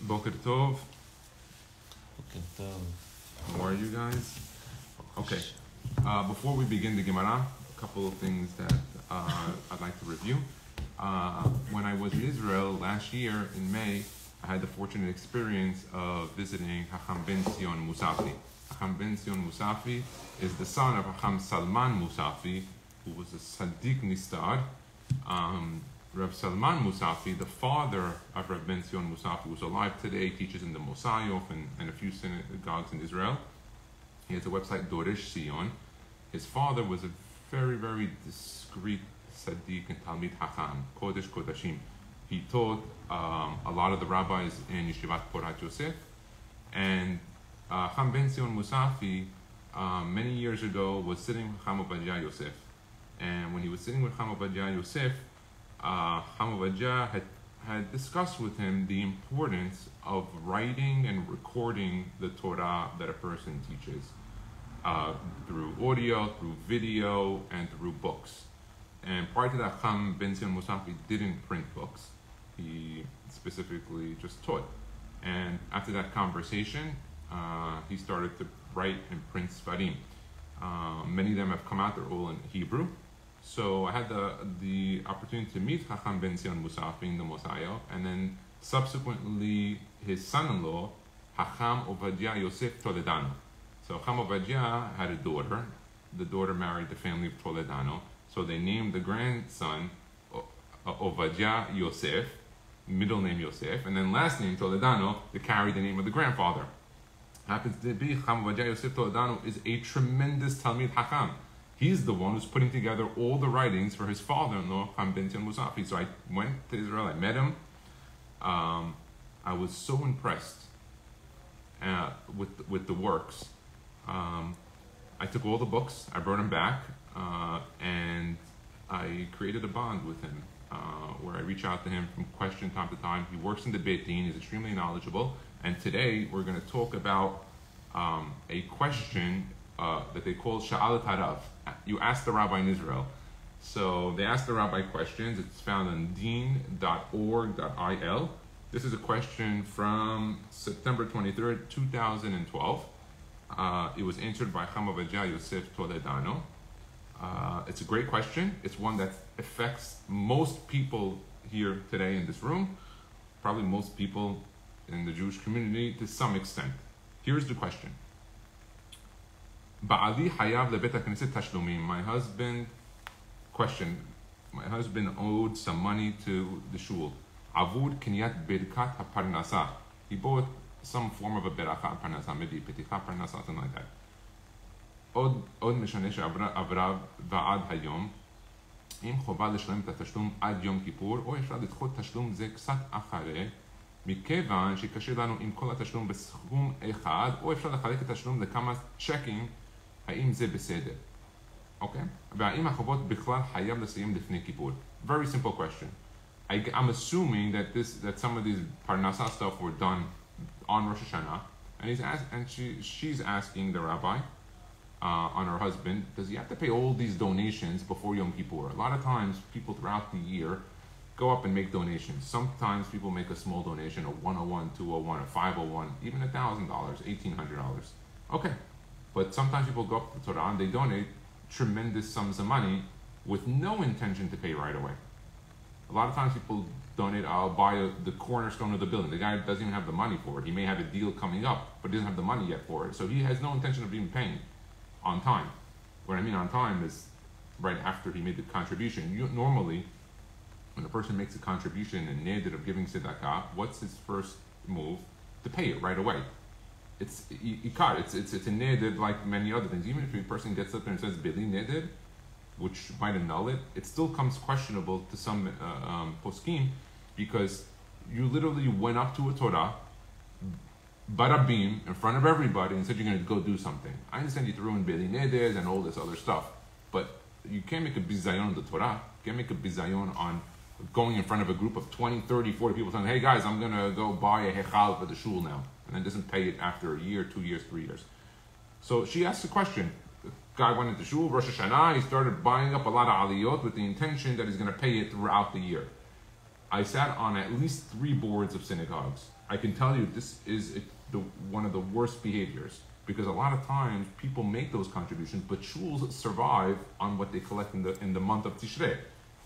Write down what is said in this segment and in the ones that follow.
Boker Tov. Boker Tov. How are you guys? Okay. Before we begin the Gemara, a couple of things that I'd like to review. When I was in Israel last year in May, I had the fortunate experience of visiting Haim ben Sion Musafi. Haim ben Sion Musafi is the son of Haim Salman Musafi, who was a Sadiq Nistad. Rav Salman Musafi, the father of Rav ben Sion Musafi, who's alive today, teaches in the Mosayov and a few synagogues in Israel. He has a website, Doresh Sion. His father was a very, very discreet Sadiq and Talmid Hacham, Kodesh Kodashim. He taught a lot of the rabbis in Yeshivat Porat Yosef. And Haim ben Sion Musafi, many years ago, was sitting with Haim Obadiah Yosef. And when he was sitting with Haim Obadiah Yosef, Haim Obadiah had discussed with him the importance of writing and recording the Torah that a person teaches through audio, through video, and through books. And prior to that, Haim ben Sion Musafi didn't print books. He specifically just taught. And after that conversation, he started to write and print Sfarim. Many of them have come out, they're all in Hebrew. So I had the opportunity to meet Haim ben Sion Musafi in the Mosayov, and then subsequently his son-in-law, Haim Obadiah Yosef Toledano. So Haim Obadiah had a daughter. The daughter married the family of Toledano. So they named the grandson Obadiah Yosef, middle name Yosef, and then last name Toledano to carry the name of the grandfather. Happens to be Haim Obadiah Yosef Toledano is a tremendous Talmid Hakam. He's the one who's putting together all the writings for his father-in-law, Haim ben Sion Musafi. So I went to Israel, I met him. I was so impressed with the works. I took all the books, I brought them back, and I created a bond with him, where I reach out to him from question time to time. He works in the Beit Din, he's extremely knowledgeable, and today we're going to talk about a question that they call Sha'al Harav. You ask the rabbi in Israel. So they ask the rabbi questions. It's found on din.org.il. This is a question from September 23rd, 2012. It was answered by Haim Obadiah Yosef Toledano. It's a great question. It's one that affects most people here today in this room, probably most people in the Jewish community to some extent. Here's the question. Ba'ali hayav lebet hakneset tashlumim. My husband owed some money to the shul. Avud kinyat birkat haparnasa. He bought some form of a beracha parnasa, maybe peticha parnasa, something like that. Od mishane she'avra va'ad hayom. אם חובה לשלם את התשלום עד יום כיפור, או אפשר לדחות תשלום זה קצת אחרי, מכיוון שקשה לנו עם כל התשלום בסכום אחד, או אפשר לחלק את התשלום לכמה צ'קים, האם זה בסדר? אוקיי? והאם החובות בכלל חייב לסיים לפני כיפור? Very simple question. I'm assuming that some of these parnasa stuff were done on Rosh Hashanah, and she's asking the rabbi, on her husband, does he have to pay all these donations before Yom Kippur? A lot of times, people throughout the year go up and make donations. Sometimes people make a small donation, a 101, 201, a 501, even $1,000, $1,800. Okay, but sometimes people go up to Torah and they donate tremendous sums of money with no intention to pay right away. A lot of times people donate, I'll buy the cornerstone of the building. The guy doesn't even have the money for it. He may have a deal coming up, but he doesn't have the money yet for it. So he has no intention of even paying on time. What I mean on time is right after he made the contribution. Normally, when a person makes a contribution and neder of giving tzedakah, what's his first move? To pay it right away. It's ikar. It's a neder like many other things. Even if a person gets up there and says bili neder, which might annul it, it still comes questionable to some poskim, because you literally went up to a Torah, barabim, in front of everybody, and said you're going to go do something. I understand you threw in bili neders and all this other stuff, but you can't make a bizayon on the Torah. You can't make a bizayon on going in front of a group of 20, 30, 40 people saying, hey guys, I'm going to go buy a hechal for the shul now, and then doesn't pay it after a year, 2 years, 3 years. So she asked the question. The guy went into shul, Rosh Hashanah, he started buying up a lot of aliyot with the intention that he's going to pay it throughout the year. I sat on at least 3 boards of synagogues. I can tell you this is one of the worst behaviors, because a lot of times people make those contributions, but shuls survive on what they collect in the month of Tishrei,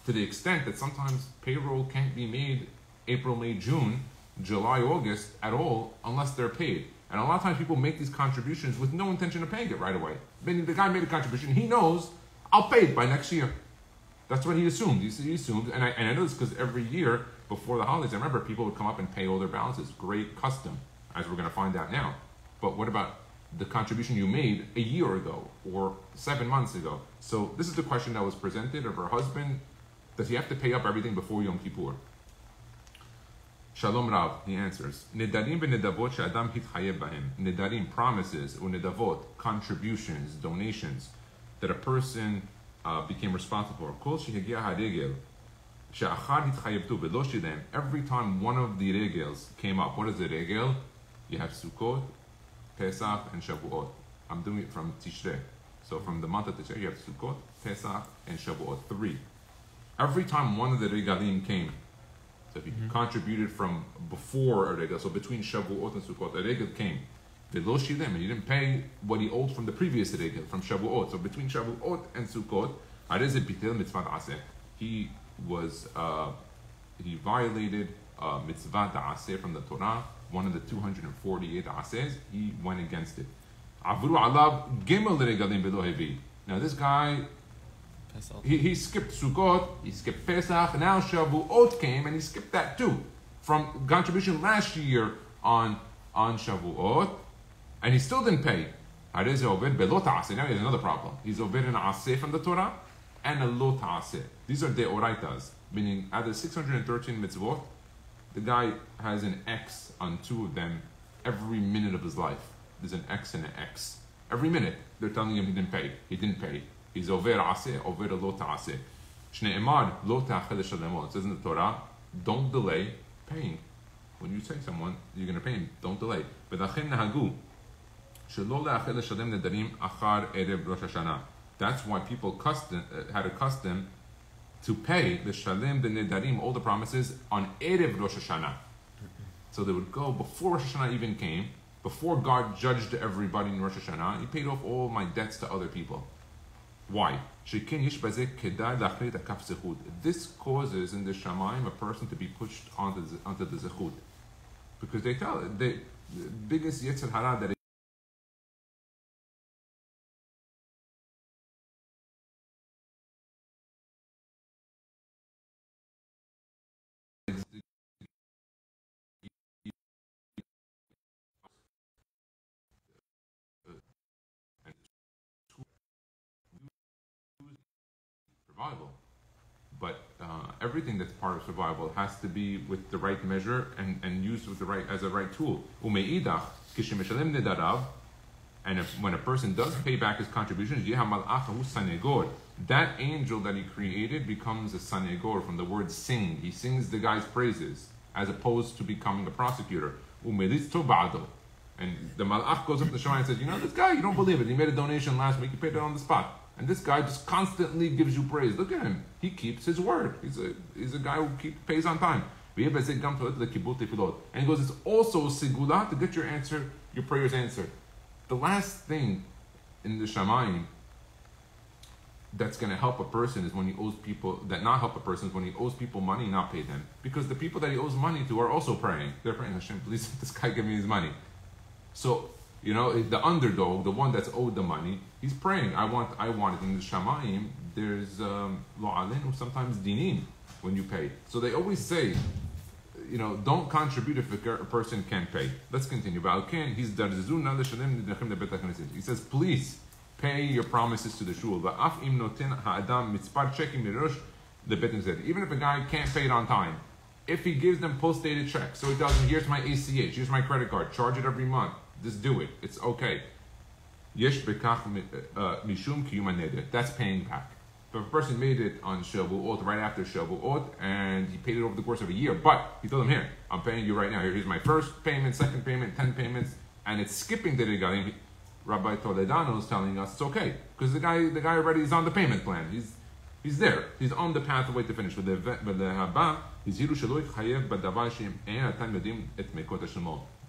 to the extent that sometimes payroll can't be made April, May, June, July, August at all unless they're paid. And a lot of times people make these contributions with no intention of paying it right away. Meaning the guy made a contribution, he knows I'll pay it by next year. That's what he assumed. He assumed, and I know this because every year before the holidays, I remember people would come up and pay all their balances. Great custom, as we're going to find out now. But what about the contribution you made a year ago or 7 months ago? So this is the question that was presented of her husband. Does he have to pay up everything before Yom Kippur? Shalom Rav, he answers. Nedarim v'nedavot she'adam hitchayev bahem. Nedarim, promises, or nedavot, contributions, donations, that a person became responsible for. Kol shehegia haregel she'achar hitchayevtu v'lo shilem. Every time one of the regels came up, what is the regel? You have Sukkot, Pesach, and Shavuot. I'm doing it from Tishrei. So from the month of Tishrei, you have Sukkot, Pesach, and Shavuot. 3. Every time one of the regalim came, so if you contributed from before a regel, so between Shavuot and Sukkot, a regel came. V'lo shilem, and he didn't pay what he owed from the previous regel, from Shavuot. So between Shavuot and Sukkot, areze bitel mitzvah da'aseh. He violated mitzvah da'aseh from the Torah, one of the 248 asehs. He went against it. Avru alav gimel regalim v'lo hevi. Now this guy, he skipped Sukkot, he skipped Pesach, now Shavuot came and he skipped that too. From contribution last year on Shavuot, and he still didn't pay. Now he has another problem. He's over an aseh from the Torah and a lo ta'aseh. These are deoraitas, meaning out of the 613 mitzvot, the guy has an X on 2 of them every minute of his life. There's an X and an X. Every minute, they're telling him he didn't pay. He didn't pay. He's over aseh, over lo ta'aseh. Shne'emar lo ta'achel shalemot. It says in the Torah, don't delay paying. When you say someone, you're going to pay him. Don't delay. V'lachem nahagu shelo le'achel shalem nedarim achar erev Rosh Hashanah. That's why people had a custom to pay the shalem, the nedarim, all the promises on erev Rosh Hashanah. So they would go before Rosh Hashanah even came, before God judged everybody in Rosh Hashanah. He paid off all my debts to other people. Why? This causes in the Shamayim a person to be pushed onto the zechut, because they tell the biggest yetzer hara that survival. But everything that's part of survival has to be with the right measure and used with as a right tool. Umeidach, kishemishalem nedarav, and when a person does pay back his contributions, that angel that he created becomes a sanegor, from the word sing. He sings the guy's praises, as opposed to becoming a prosecutor. And the malach goes up to the Shema and says, this guy, you don't believe it. He made a donation last week, he paid it on the spot. And this guy just constantly gives you praise. Look at him. He keeps his word. He's a guy who pays on time. And he goes, it's also sigula to get your prayers answered. The last thing in the Shamayim that's going to help a person is when he owes people, that not help a person is when he owes people money, not pay them. Because the people that he owes money to are also praying. They're praying, Hashem, please let this guy give me his money. So, the underdog, the one that's owed the money, he's praying, I want it. In the Shamayim, there's lo alenu, sometimes dinim, when you pay. So they always say, don't contribute if a person can't pay. Let's continue. He says, please pay your promises to the shul. Even if a guy can't pay it on time, if he gives them post-dated checks, so he tells them, here's my ACH, here's my credit card, charge it every month, just do it, it's okay. That's paying back. But if a person made it on Shavuot, right after Shavuot, and he paid it over the course of a year, but he told them, here, I'm paying you right now. Here's my first payment, second payment, 10 payments, and it's skipping the regalim. Rabbi Toledano is telling us it's okay, because the guy already is on the payment plan. He's there. He's on the pathway to finish.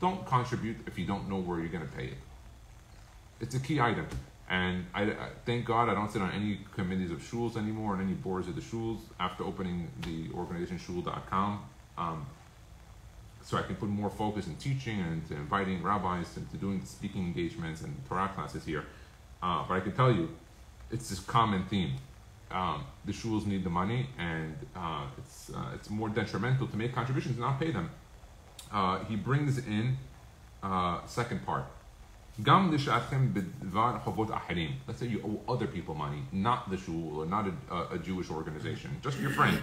Don't contribute if you don't know where you're going to pay it. It's a key item. And I thank God I don't sit on any committees of shuls anymore, and any boards of the shuls after opening the organization shul.com. So I can put more focus in teaching and to inviting rabbis and to doing speaking engagements and Torah classes here. But I can tell you, it's this common theme. The shuls need the money, and it's more detrimental to make contributions and not pay them. He brings in second part. Let's say you owe other people money, not the shul or not a Jewish organization, just your friend.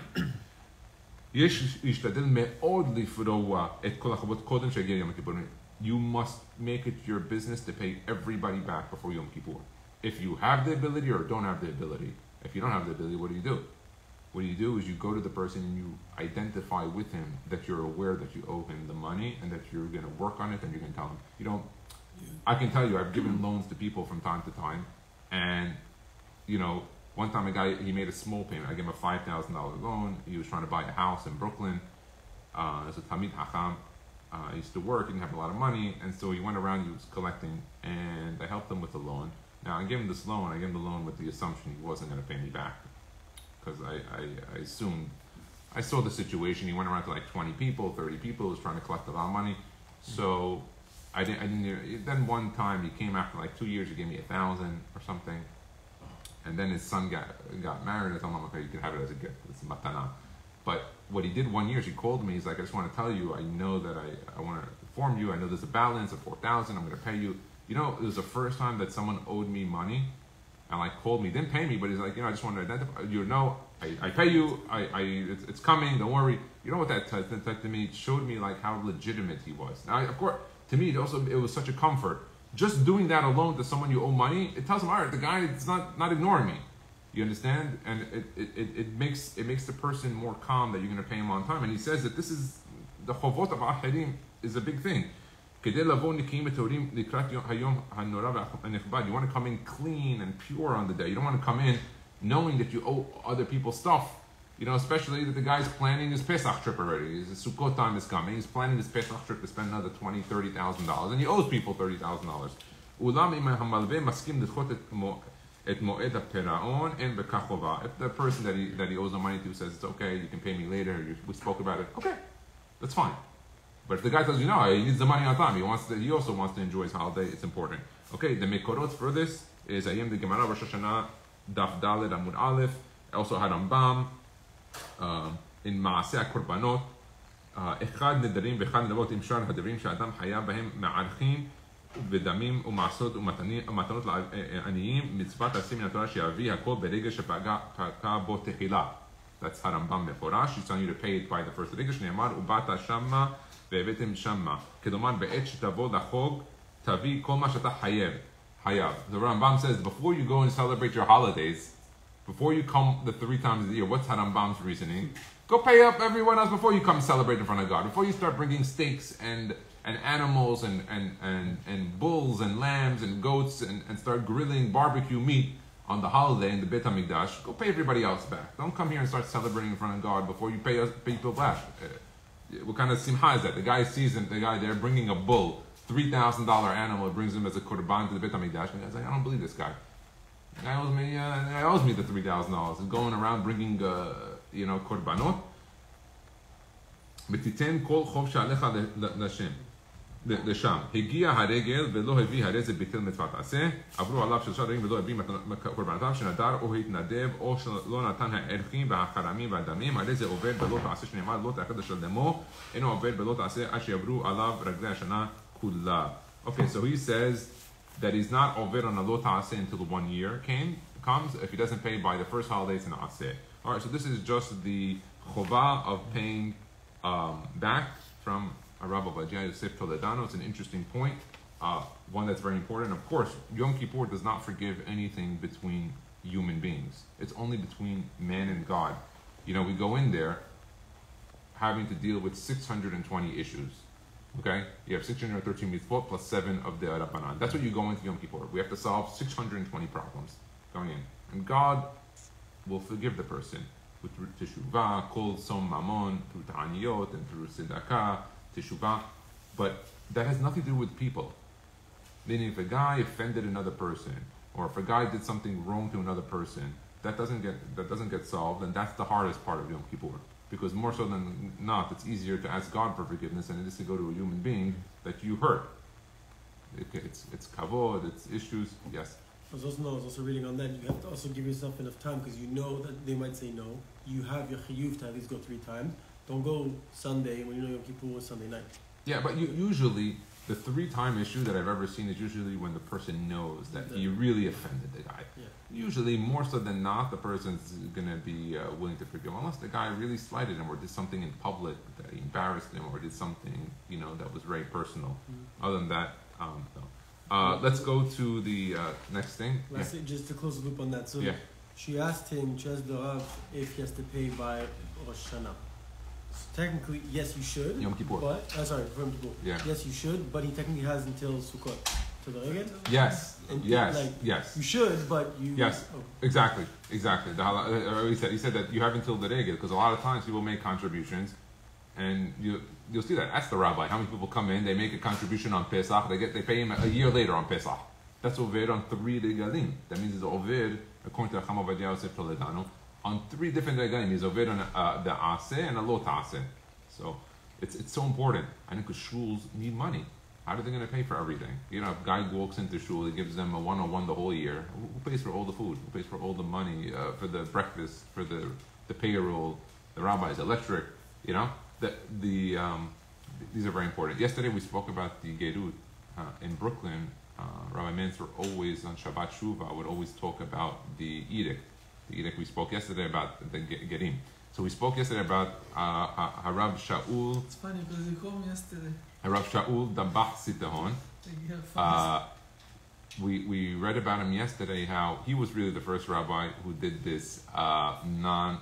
You must make it your business to pay everybody back before Yom Kippur. If you have the ability or don't have the ability. If you don't have the ability, what do? What you do is you go to the person and you identify with him that you're aware that you owe him the money and that you're going to work on it, and you're going to tell him. You don't. I can tell you, I've given loans to people from time to time, and one time a guy, he made a small payment. I gave him a $5,000 loan. He was trying to buy a house in Brooklyn. As a Talmid Chacham, he used to work, he didn't have a lot of money, and so he went around, he was collecting, and I helped him with the loan. Now, I gave him this loan, I gave him the loan with the assumption he wasn't going to pay me back. Because I assumed, I saw the situation, he went around to like 20 people, 30 people, he was trying to collect a lot of money. So, I didn't, then one time he came after like 2 years, he gave me $1,000 or something. And then his son got married, I told him, okay, you can have it as a gift, it's matana. But what he did 1 year, he called me, he's like, I just want to tell you, I know that I want to inform you, I know there's a balance of $4,000, I'm going to pay you. It was the first time that someone owed me money and like called me, didn't pay me, but he's like, I just wanted to identify, I pay you, it's coming, don't worry. You know what that said to me? It showed me like how legitimate he was. Now, of course, to me, it was such a comfort. Just doing that alone to someone you owe money, it tells him, all right, the guy is not ignoring me. You understand? And it makes the person more calm that you're going to pay him on time. And he says that this is, the chovot of Haim is a big thing. You want to come in clean and pure on the day. You don't want to come in knowing that you owe other people stuff. Especially that the guy's planning his Pesach trip already. His Sukkot time is coming. He's planning his Pesach trip to spend another $20,000, $30,000, and he owes people $30,000. If the person that he owes the money to says it's okay, you can pay me later, we spoke about it, okay, that's fine. But if the guy tells you no, he needs the money on time, he also wants to enjoy his holiday, it's important. Okay, the Mekorot for this is Ayim the Gemara Rosh Hashanah Daf Daled Amud Aleph, also Harambam in Maaseh HaKorbanot, אחד נדרים ואחד נדבות עם שאר הדברים שאדם חייב בהם מערכים ודמים ומעשות ומתנות לעניים, מצוות עשה מן התורה שיביא הכל ברגע שפגע בו תחילה. That's Harambam מפורש, he's telling you to pay it by the first רגע, שנאמר ובאת שמה והבאתם שמה. כלומר בעת שתבוא לחוג תביא כל מה שאתה חייב. The Rambam says before you go and celebrate your holidays, before you come the 3 times a year, what's Harambam's reasoning? Go pay up everyone else before you come celebrate in front of God. Before you start bringing steaks and animals and bulls and lambs and goats and start grilling barbecue meat on the holiday in the Beit HaMikdash, go pay everybody else back. Don't come here and start celebrating in front of God before you pay people back. What kind of simcha is that? The guy sees the guy there bringing a bull, $3,000 animal, brings him as a korban to the Beit HaMikdash, and he's like, I don't believe this guy. The guy owes me the $3,000. He's going around bringing korbanot. ותיתן כל חוב שעליך לשם. הגיע הרגל ולא הביא הרי זה ביטל מצוות עשה. עברו עליו 3 רגעים ולא הביא קורבנותיו שנדר או התנדב או שלא נתן הערכים והחרמים והדמים. הרי זה עובד בלא תעשה שנאמר לא תאחד לשלמו. אינו עובד בלא תעשה עד שיעברו עליו רגלי השנה כולה. Okay, so he says that he's not over on a lo ta'aseh until the 1 year comes. If he doesn't pay by the first holiday, it's an aseh. All right, so this is just the chovah of paying back from Rabbi Vajia Yosef Toledano. It's an interesting point, one that's very important. Of course, Yom Kippur does not forgive anything between human beings. It's only between man and God. We go in there having to deal with 620 issues. Okay, you have 613 mitzvot plus 7 of the Rabbanan. That's what you go into Yom Kippur. We have to solve 620 problems going in. And God will forgive the person with teshuvah, kol som mamon, through ta'aniyot and through tzedakah, teshuvah. But that has nothing to do with people. Meaning, if a guy offended another person, or if a guy did something wrong to another person, that doesn't get solved, and that's the hardest part of Yom Kippur. Because more so than not, it's easier to ask God for forgiveness than it is to go to a human being that you hurt. It's kavod, it's issues. Yes. I was also reading on that. You have to also give yourself enough time because you know that they might say no. You have your chiyuv to at least go 3 times. Don't go Sunday when you know Yom Kippur was Sunday night. Yeah, but usually the 3-time issue that I've ever seen is usually when the person knows that he really offended the guy. Yeah. Usually, more so than not, the person's going to be willing to forgive, unless the guy really slighted him or did something in public that embarrassed him or did something, that was very personal. Mm-hmm. Other than that, no. Let's go to the next thing. Lastly, just to close the loop on that. So she asked him, if he has to pay by Rosh Hashanah. So technically, yes, you should. Yom Kippur. But, sorry, Yom Kippur. Yeah. Yes, you should, but he technically has until Sukkot. To the Regel? Yes. And Yes. You should, but you... Yes, exactly. He said that you have until the Regel, because a lot of times people make contributions, and you'll see that. Ask the rabbi. How many people come in, they make a contribution on Pesach, they pay him a year later on Pesach. That's Oved on 3 regalim. That means it's Oved, according to Haim Yosef Toledano, on 3 different regalim. He's Oved on the Aseh and a Lo Ta'aseh. So it's so important. I think because shuls need money. How are they going to pay for everything? If a guy walks into shul, he gives them a 101 the whole year. Who pays for all the food? Who pays for all the money, for the breakfast, for the payroll, the rabbis, electric, These are very important. Yesterday we spoke about the Gerut in Brooklyn. Rabbi Mansur always, on Shabbat Shuvah, would always talk about the edict. The edict we spoke yesterday about the Gerim. So we spoke yesterday about Harav Shaul. It's funny because you called me yesterday. Harav Shaul Dabbah Sitahon. We read about him yesterday, how he was really the first rabbi who did this no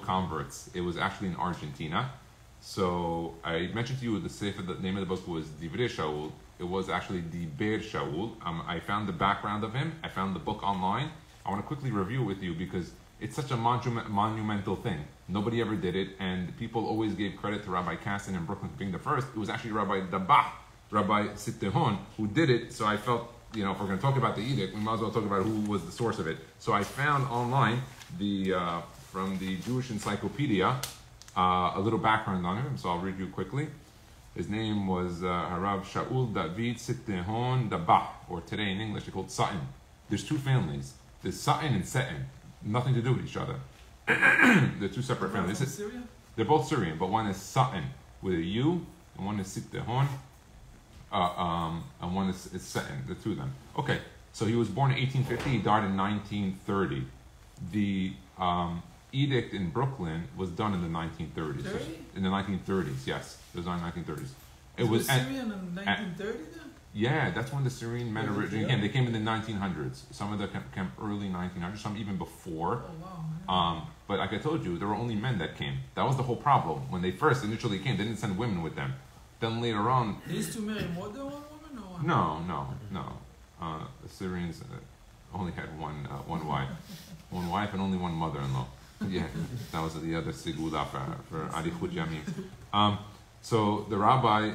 converts. It was actually in Argentina. So I mentioned to you the name of the book was Divrei Shaul. It was actually Diber Shaul. I found the background of him. I found the book online. I want to quickly review it with you because it's such a monumental thing. Nobody ever did it, and people always gave credit to Rabbi Kassin in Brooklyn for being the first. It was actually Rabbi Dabbah, Rabbi Sitahon, who did it. So I felt, if we're going to talk about the edict, we might as well talk about who was the source of it. So I found online from the Jewish Encyclopedia a little background on him. So I'll read you quickly. His name was Harav Shaul David Sitahon Dabbah, or today in English, called Sutton. There's 2 families. There's Sutton and Sutton. Nothing to do with each other. They're 2 separate families. From Syria? They're both Syrian, but one is Sutton with a U, and one is Sitahon, and one is Sutton. The 2 of them. Okay, so he was born in 1850. He died in 1930. The edict in Brooklyn was done in the 1930s. 30? In the 1930s, yes, it was done in the 1930s. It was Syrian in 1930 then? Yeah, that's when the Syrian men originally came. They came in the 1900s. Some of them came early 1900s, some even before. Oh, wow. But like I told you, there were only men that came. That was the whole problem. When they first initially came, they didn't send women with them. Then later on... They used to marry more than one woman or one? No. The Syrians only had one wife. One wife and only one mother-in-law. Yeah, that was the other sigula for Arichut Yamim. So the rabbi...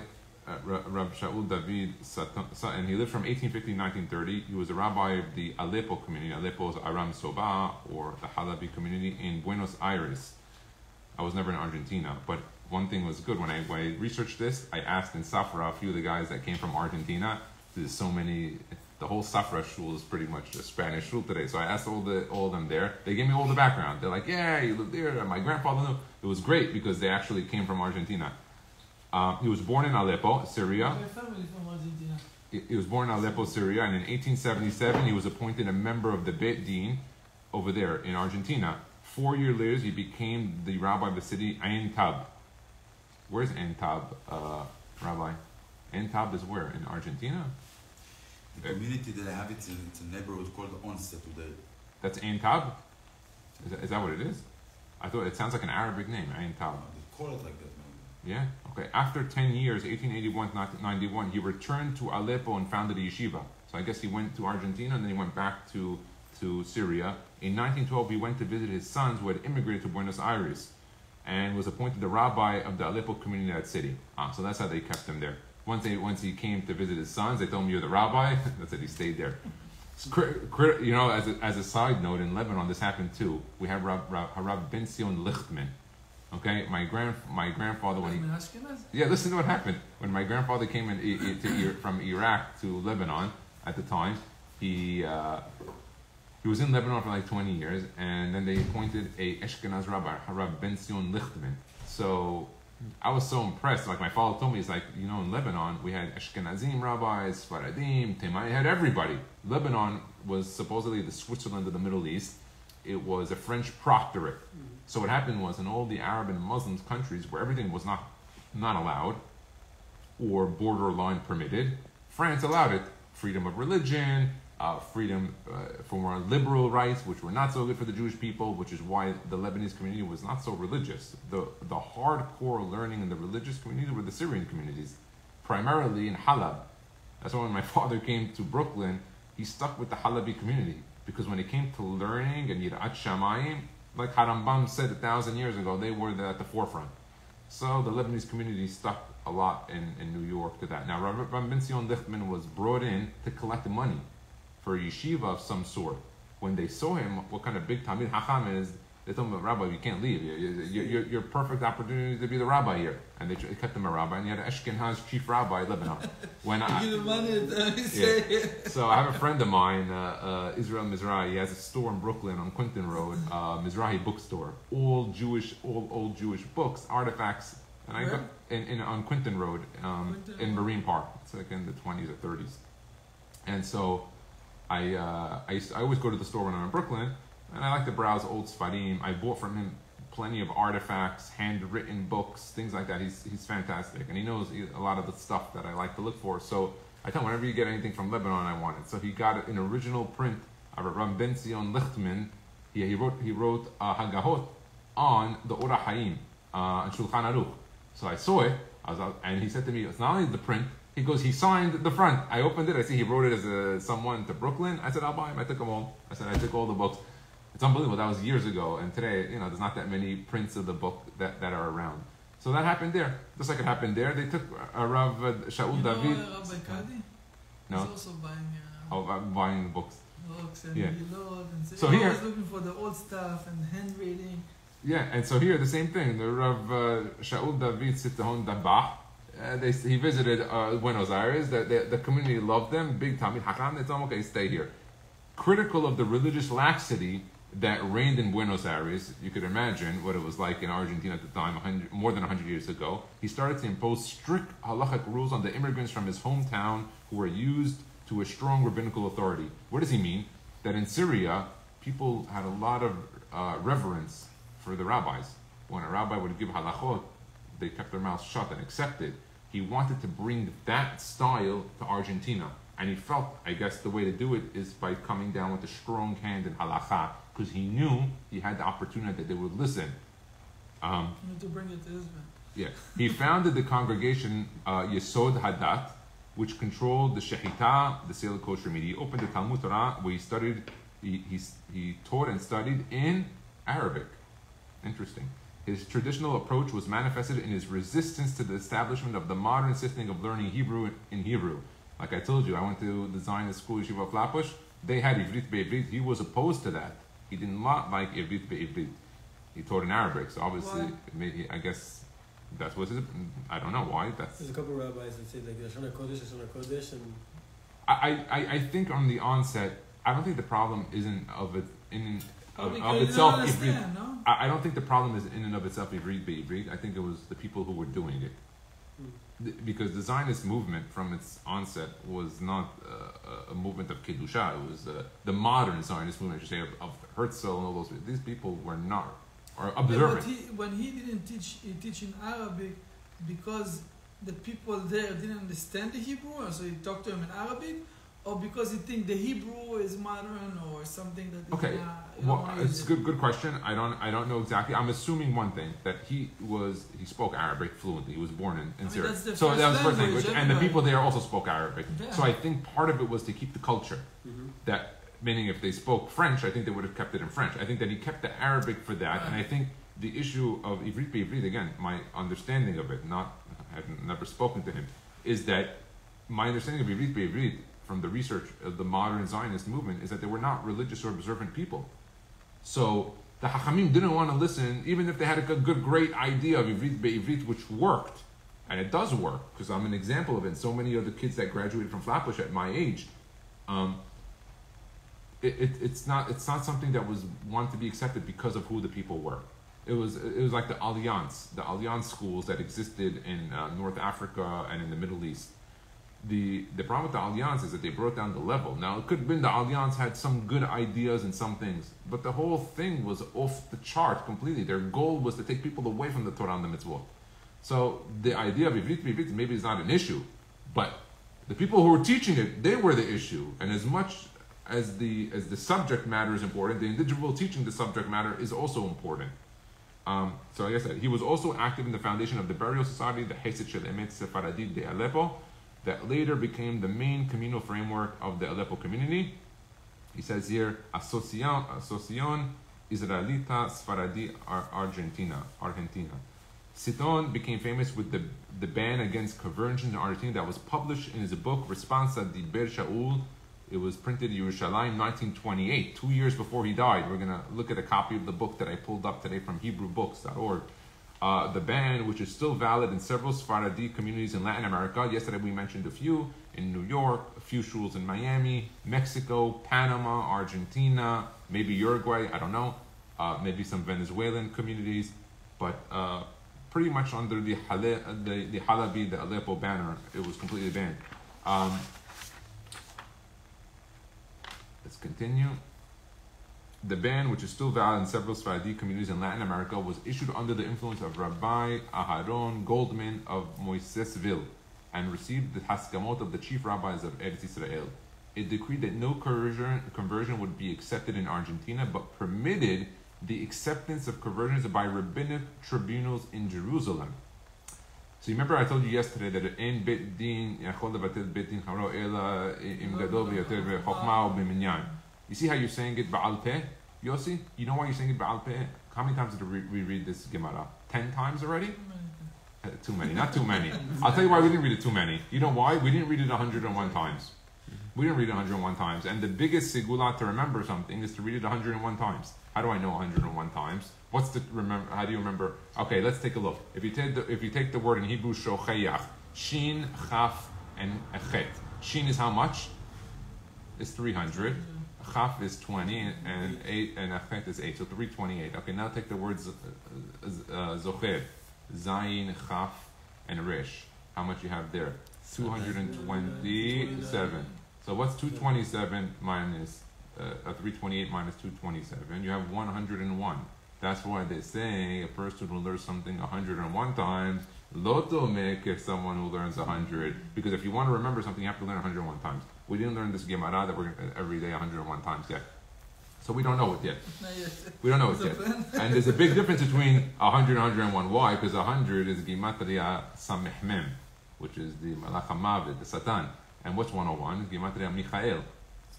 Rabbi Shaul David Sutton, he lived from 1850 to 1930. He was a rabbi of the Aleppo community. Aleppo is Aram Soba, or the Halabi community in Buenos Aires. I was never in Argentina, but one thing was good. When I researched this, I asked in Safra a few of the guys that came from Argentina. There's so many. The whole Safra shul is pretty much a Spanish shul today. So I asked all of them there. They gave me all the background. They're like, yeah, you lived there. My grandfather knew. It was great because they actually came from Argentina. He was born in Aleppo, Syria. My family from Argentina. He was born in Aleppo, Syria, and in 1877 he was appointed a member of the Beit Din over there in Argentina. 4 years later, he became the rabbi of the city Ain Tab. Where's Ain Tab, Rabbi? Ain Tab is where? In Argentina? The community that I have, it's a neighborhood called Once today. That's Ain Tab? Is that what it is? I thought it sounds like an Arabic name, Ain Tab. They call it like that. Yeah, okay. After 10 years, 1881 to 1991, he returned to Aleppo and founded a yeshiva. So I guess he went to Argentina and then he went back to to Syria. In 1912, he went to visit his sons who had immigrated to Buenos Aires and was appointed the rabbi of the Aleppo community in that city. So that's how they kept him there. Once he came to visit his sons, they told him, "You're the rabbi." That's it. He stayed there. You know, as a side note, in Lebanon, this happened too. We have Rav Ben Sion Lichtman. Okay, my grandfather when he listen to what happened when my grandfather came from Iraq to Lebanon at the time. He was in Lebanon for like 20 years, and then they appointed a Ashkenaz rabbi, Rav Ben Sion Lichtman. So I was so impressed. Like my father told me, he's like, you know, in Lebanon we had Ashkenazim rabbis, Faradim, Temai, had everybody. Lebanon was supposedly the Switzerland of the Middle East. It was a French proctorate. So what happened was in all the Arab and Muslim countries where everything was not allowed or borderline permitted, France allowed it. Freedom of religion, freedom for more liberal rights, which were not so good for the Jewish people, which is why the Lebanese community was not so religious. The hardcore learning in the religious community were the Syrian communities, primarily in Halab. That's why when my father came to Brooklyn, he stuck with the Halabi community, because when it came to learning and Yirat Shamayim, like Harambam said 1,000 years ago, they were at the forefront. So the Lebanese community stuck a lot in New York to that. Now, Rav Ben Sion Lichtman was brought in to collect money for a yeshiva of some sort. When they saw him, what kind of big Talmid Hacham is, they told him, "Rabbi, you can't leave. You're perfect opportunity to be the rabbi here." And they kept him a rabbi, and he had an Ashkenaz chief rabbi in Lebanon. So I have a friend of mine, Israel Mizrahi. He has a store in Brooklyn on Quinton Road, Mizrahi bookstore. All old Jewish books, artifacts. And I got on Quinton Road, in Marine Park. It's like in the 20s or 30s. And so I always go to the store when I'm in Brooklyn, and I like to browse old Sfarim. I bought from him plenty of artifacts, handwritten books, things like that. He's fantastic, and he knows a lot of the stuff that I like to look for. So I tell him, whenever you get anything from Lebanon, I want it. So he got an original print of Rav Ben Sion Lichtman. He wrote Hagahot on the Ora Haim and Shulchan Aruch. So I saw it, and he said to me, "It's not only the print." He goes, "He signed the front." I opened it. I see he wrote it as someone to Brooklyn. I said, "I'll buy them." I took them all. I said, I took all the books. It's unbelievable. That was years ago, and today, there's not that many prints of the book that are around. So that happened there. Just like it happened there, they took Rav Shaul David. Rabbi Kadi? No. He's also buying Buying books. and and so here, always looking for the old stuff and handwriting. Yeah, and so here the same thing. The Rav Shaul David Sitahon Dabbah. He visited Buenos Aires. The community loved them. Big Talmid Hacham. They told him, "Okay, stay here." Critical of the religious laxity that reigned in Buenos Aires, you could imagine what it was like in Argentina at the time, more than 100 years ago. He started to impose strict halachic rules on the immigrants from his hometown who were used to a strong rabbinical authority. What does he mean? That in Syria, people had a lot of reverence for the rabbis. When a rabbi would give halachot, they kept their mouths shut and accepted. He wanted to bring that style to Argentina. And he felt, I guess, the way to do it is by coming down with a strong hand in halakha, because he knew he had the opportunity that they would listen. To bring it to Israel. Yeah. He founded the congregation Yesod Hadat, which controlled the Shehita, the sale of kosher meat. He opened the Talmud Torah, where he taught and studied in Arabic. Interesting. His traditional approach was manifested in his resistance to the establishment of the modern system of learning Hebrew in Hebrew. Like I told you, I went to the Zionist school, Yeshiva Flatbush. They had Ivrit be'Ivrit. He was opposed to that. He did not like Ivrit be'Ivrit. He taught in Arabic, so obviously, I guess that's what it is. I don't know why. There's a couple of rabbis that say like Lashon HaKodesh, and I think on the onset, I don't think the problem isn't of itself. No? I don't think the problem is in and of itself Ivrit be'Ivrit. I think it was the people who were doing it. Because the Zionist movement from its onset was not a movement of Kedusha. It was the modern Zionist movement, I should say, of Herzl and all those. These people were not, or observant. But when he didn't teach, he teach in Arabic because the people there didn't understand the Hebrew, so he talked to them in Arabic, or because he think the Hebrew is modern or something that. Okay, it's a good question. I don't know exactly. I'm assuming one thing, that he spoke Arabic fluently. He was born in Syria, so that was the first language, and the people there also spoke Arabic. Yeah. So I think part of it was to keep the culture. Mm-hmm. That Meaning if they spoke French, I think they would have kept it in French. I think that he kept the Arabic for that, and I think the issue of Ivrit Be'Ivrit, again, my understanding of it, I've never spoken to him, is that my understanding of Ivrit Be'Ivrit from the research of the modern Zionist movement is that they were not religious or observant people. So the Hachamim didn't want to listen, even if they had a good, great idea of Ivrit Be'Ivrit, which worked. And it does work, because I'm an example of it. And so many of the kids that graduated from Flatbush at my age, it's not something that was wanted to be accepted because of who the people were. It was like the Alliance schools that existed in North Africa and in the Middle East. The problem with the Alliance is that they brought down the level. Now, it could have been the Alliance had some good ideas and some things, but the whole thing was off the chart completely. Their goal was to take people away from the Torah and the Mitzvot. So the idea of Ivrit Be'Ivrit maybe is not an issue, but the people who were teaching it, they were the issue. And as much as the subject matter is important, the individual teaching the subject matter is also important. So like I said, he was also active in the foundation of the burial society, the Hesed Shel Emet Sefaradit de Aleppo, that later became the main communal framework of the Aleppo community. He says here, Asociación Israelita Sfaradi Argentina. Sutton became famous with the ban against conversion in Argentina that was published in his book, Responsa di Ber Shaul. It was printed in Yerushalayim 1928, 2 years before he died. We're going to look at a copy of the book that I pulled up today from HebrewBooks.org. The ban, which is still valid in several Sephardi communities in Latin America. Yesterday we mentioned a few in New York, a few shuls in Miami, Mexico, Panama, Argentina, maybe Uruguay, I don't know, maybe some Venezuelan communities, but pretty much under the Halabi, the Aleppo banner, it was completely banned. Let's continue. The ban, which is still valid in several Sephardi communities in Latin America, was issued under the influence of Rabbi Aharon Goldman of Moisesville and received the haskamot of the chief rabbis of Eretz Israel. It decreed that no conversion would be accepted in Argentina, but permitted the acceptance of conversions by rabbinic tribunals in Jerusalem. So you remember I told you yesterday that in Bet Din yachol levatel Bet Din charo ela im gadol v'yoter v'chokhma u'b'minyan. You see how you're saying it ba'al peh, Yossi? You know why you're saying it ba'al peh? How many times did we read this Gemara? 10 times already? Too many, not too many. I'll tell you why we didn't read it too many. You know why? We didn't read it 101 times. We didn't read it 101 times. And the biggest segula to remember something is to read it 101 times. How do I know 101 times? How do you remember? Okay, let's take a look. If you take the word in Hebrew, shochayach, shin, chaf, and chet. Shin is how much? It's 300. Chaf is 20, and 8, and chet is 8. So 328. Okay, now take the words zocher, zayin, chaf, and resh. How much you have there? 227. So what's 227 minus 328 minus 227? You have 101. That's why they say a person who learns something 101 times, loto make if someone who learns 100. Because if you want to remember something, you have to learn 101 times. We didn't learn this Gemara that we're going to every day 101 times yet. So we don't know it yet. Not yet. We don't know it yet. And there's a big difference between 100 and 101. Why? Because 100 is Gematria Samehmem, which is the Malach HaMavet, the Satan. And what's 101? Is Gematria Michael.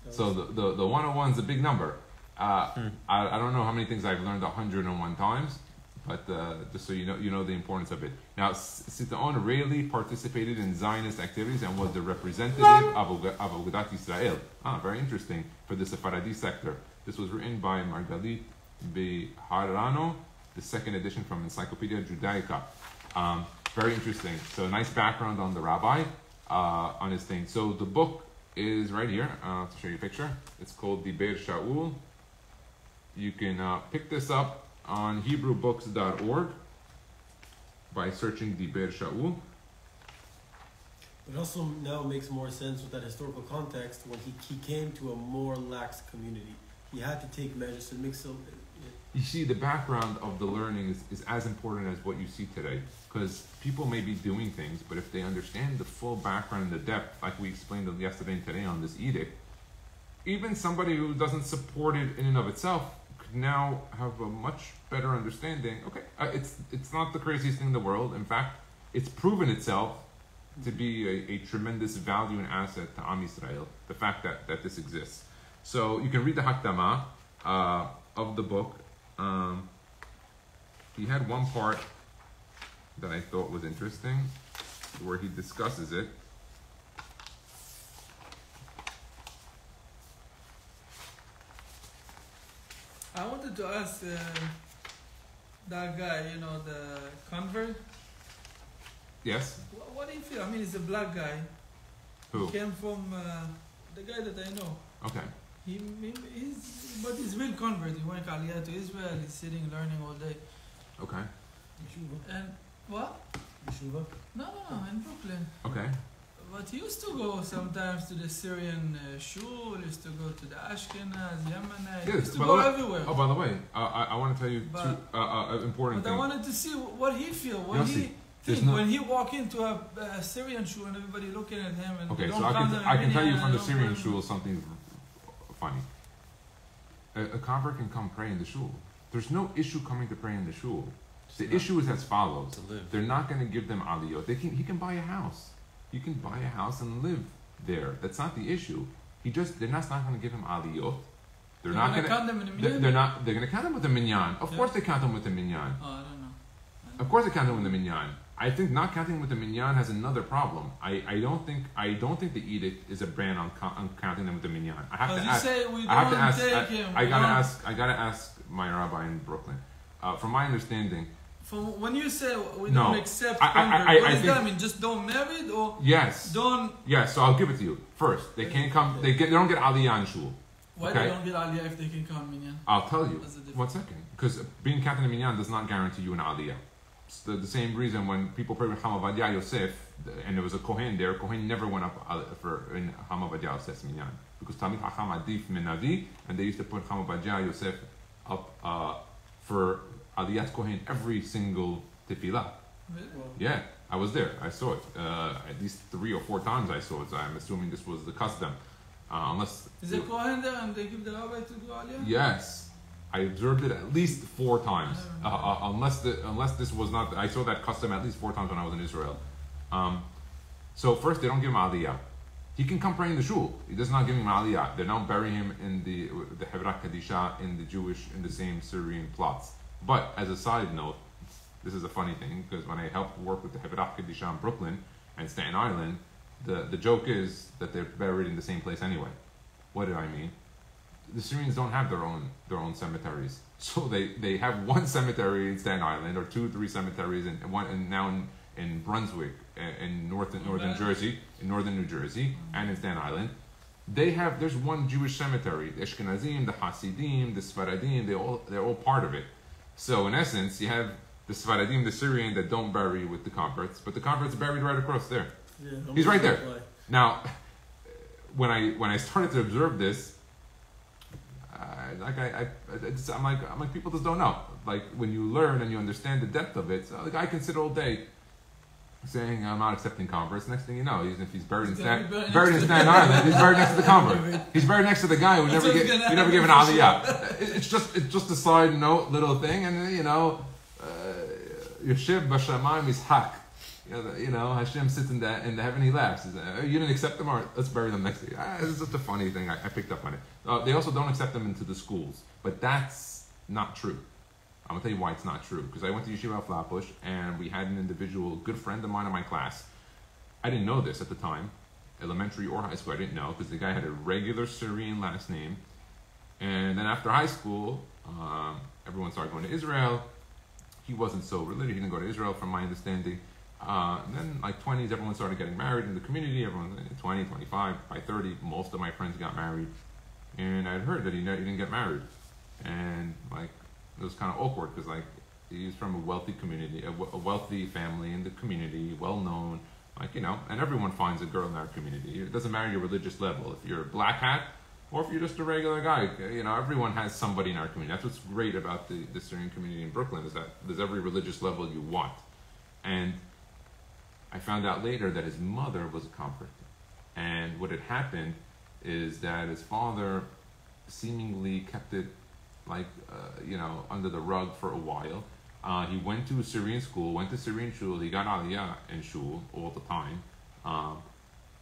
So the 101 is a big number. I don't know how many things I've learned 101 times, but just so you know the importance of it. Now, Sutton rarely participated in Zionist activities and was the representative of Agudat Israel. Very interesting for the Sephardi sector. This was written by Margalit Beharano, the second edition from Encyclopedia Judaica. Very interesting. So nice background on the rabbi, on his thing. So the book is right here. To show you a picture. It's called Diber Shaul. You can pick this up on HebrewBooks.org by searching Diber Shaul. It also now makes more sense with that historical context when he came to a more lax community. He had to take measures to mix up. You see, the background of the learning is as important as what you see today. Because people may be doing things, but if they understand the full background and the depth, like we explained yesterday and today on this edict, even somebody who doesn't support it in and of itself could now have a much better understanding. Okay, it's not the craziest thing in the world. In fact, it's proven itself to be a tremendous value and asset to Am Yisrael, the fact that this exists. So you can read the Hakdama of the book. He had one part that I thought was interesting, where he discusses it. I wanted to ask that guy, you know, the convert. Yes? What do you feel? I mean, he's a black guy. Who? He came from the guy that I know. Okay. But he's real convert. He went Aliyah to Israel. He's sitting learning all day. Okay. And what? Yeshiva? No, in Brooklyn. Okay. But he used to go sometimes to the Syrian shul. Used to go to the Ashkenaz, Yemenite. He used to go everywhere. Oh, by the way, I want to tell you two important But things. I wanted to see what he feel. What Yossi, he think when he walk into a Syrian shul and everybody looking at him and Okay, don't so I can tell you from the Syrian shul something funny. A convert can come pray in the shul. There's no issue coming to pray in the shul. The issue is as follows. They're not going to give them aliyot. He can buy a house. You can buy a house and live there. That's not the issue. They're not going to give him aliyot. They're not going to count them in the minyan. They're going to count them with the minyan. Of course they count them with the minyan. Oh, I don't know. Of course they count them with the minyan. I think not counting with the minyan has another problem. I don't think the edict is a ban on counting them with the minyan. I have to ask. I gotta ask my rabbi in Brooklyn. From my understanding. From when you say we don't accept convert, what does that mean? Just don't marry it or yes, don't. Yes, so I'll give it to you. First, they can't come. They don't get aliyah in shul. Why they don't get aliyah if they can come minyan? I'll tell you. 1 second. Because being counted in minyan does not guarantee you an aliyah. It's the same reason when people pray with Hamavadia Yosef, and there was a Kohen there, Kohen never went up for in Hamavadia Yosef's minyan. Because Tamid Hacham Adif Min Navi, and they used to put Hamavadia Yosef up for Aliyat Kohen every single tefillah. Really? Yeah, I was there. I saw it. At least 3 or 4 times I saw it. So I'm assuming this was the custom. Unless... Is there Kohen there and they give the rabbi to do aliyah? Yes. I observed it at least 4 times. Unless this was not... I saw that custom at least 4 times when I was in Israel. So first, they don't give him aliyah. He can come pray in the shul. He does not give him aliyah. They don't bury him in the Hebrat Kadisha in the same Syrian plots. But as a side note, this is a funny thing because when I helped work with the Hebrat Kadisha in Brooklyn and Staten Island, the joke is that they're buried in the same place anyway. What did I mean? The Syrians don't have their own cemeteries, so they have one cemetery in Staten Island or 2-3 cemeteries and now in Brunswick, in northern Jersey, in northern New Jersey, and in Staten Island. There's one Jewish cemetery. The Ashkenazim, the Hasidim, the Sfaradim, they're all part of it. So in essence, you have the Sfaradim, the Syrian, that don't bury with the converts, but the converts are buried right across there. Yeah, he's right there. Now, when I started to observe this, I'm like people just don't know. Like when you learn and you understand the depth of it, so the guy can sit all day saying I'm not accepting converts. Next thing you know, even if he's buried in Staten Island, he's buried next to the convert. He's buried next to the guy who never gave an aliyah. It's just a side note, little thing, and Yoshev Bashamayim Yishak. Hashem sits in the heaven, he laughs. You didn't accept them, or let's bury them next to you. It's just a funny thing. I picked up on it. They also don't accept them into the schools, but that's not true. I'm gonna tell you why it's not true. Because I went to Yeshiva Flatbush, and we had an individual, good friend of mine in my class. I didn't know this at the time, elementary or high school. I didn't know because the guy had a regular Syrian last name. And then after high school, everyone started going to Israel. He wasn't so religious. He didn't go to Israel, from my understanding. And then, like 20s, everyone started getting married in the community. Everyone 20, 25, by 30, most of my friends got married. And I'd heard that he didn't get married. And it was kind of awkward because he's from a wealthy community, a wealthy family in the community, well known, and everyone finds a girl in our community. It doesn't matter your religious level. If you're a black hat or if you're just a regular guy, everyone has somebody in our community. That's what's great about the Syrian community in Brooklyn, is that there's every religious level you want. And I found out later that his mother was a convert. And what had happened is that his father seemingly kept it under the rug for a while. He went to a Syrian school, went to Syrian shul, he got aliyah in shul all the time.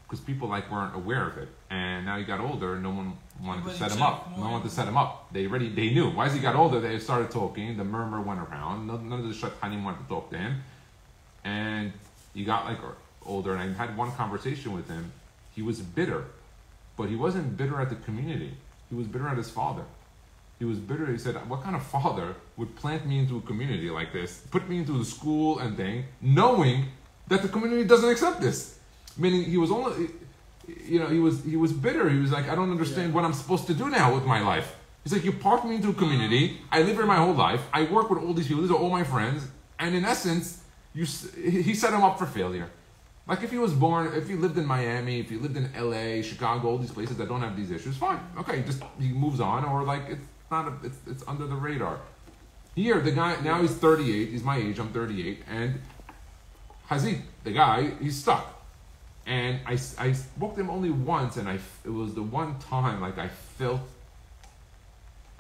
because people weren't aware of it. And now he got older, no one wanted to set him checked up. more. No one wanted to set him up. They knew. As he got older, they started talking. The murmur went around. None of the Shatanim wanted to talk to him. And he got older, and I had one conversation with him. He was bitter, but he wasn't bitter at the community. He was bitter at his father. He was bitter. He said, what kind of father would plant me into a community like this, put me into the school and thing, knowing that the community doesn't accept this? Meaning he was only, he was bitter. He was like, I don't understand what I'm supposed to do now with my life. He's like, you parked me into a community. I live here my whole life. I work with all these people. These are all my friends. And in essence, he set him up for failure. Like if he was born, if he lived in Miami, if he lived in LA, Chicago, all these places that don't have these issues, fine. Okay, he moves on, or it's under the radar. Here, the guy, now he's 38, he's my age, I'm 38, and Hazik, the guy, he's stuck. And I spoke to him only once, and it was the one time, I felt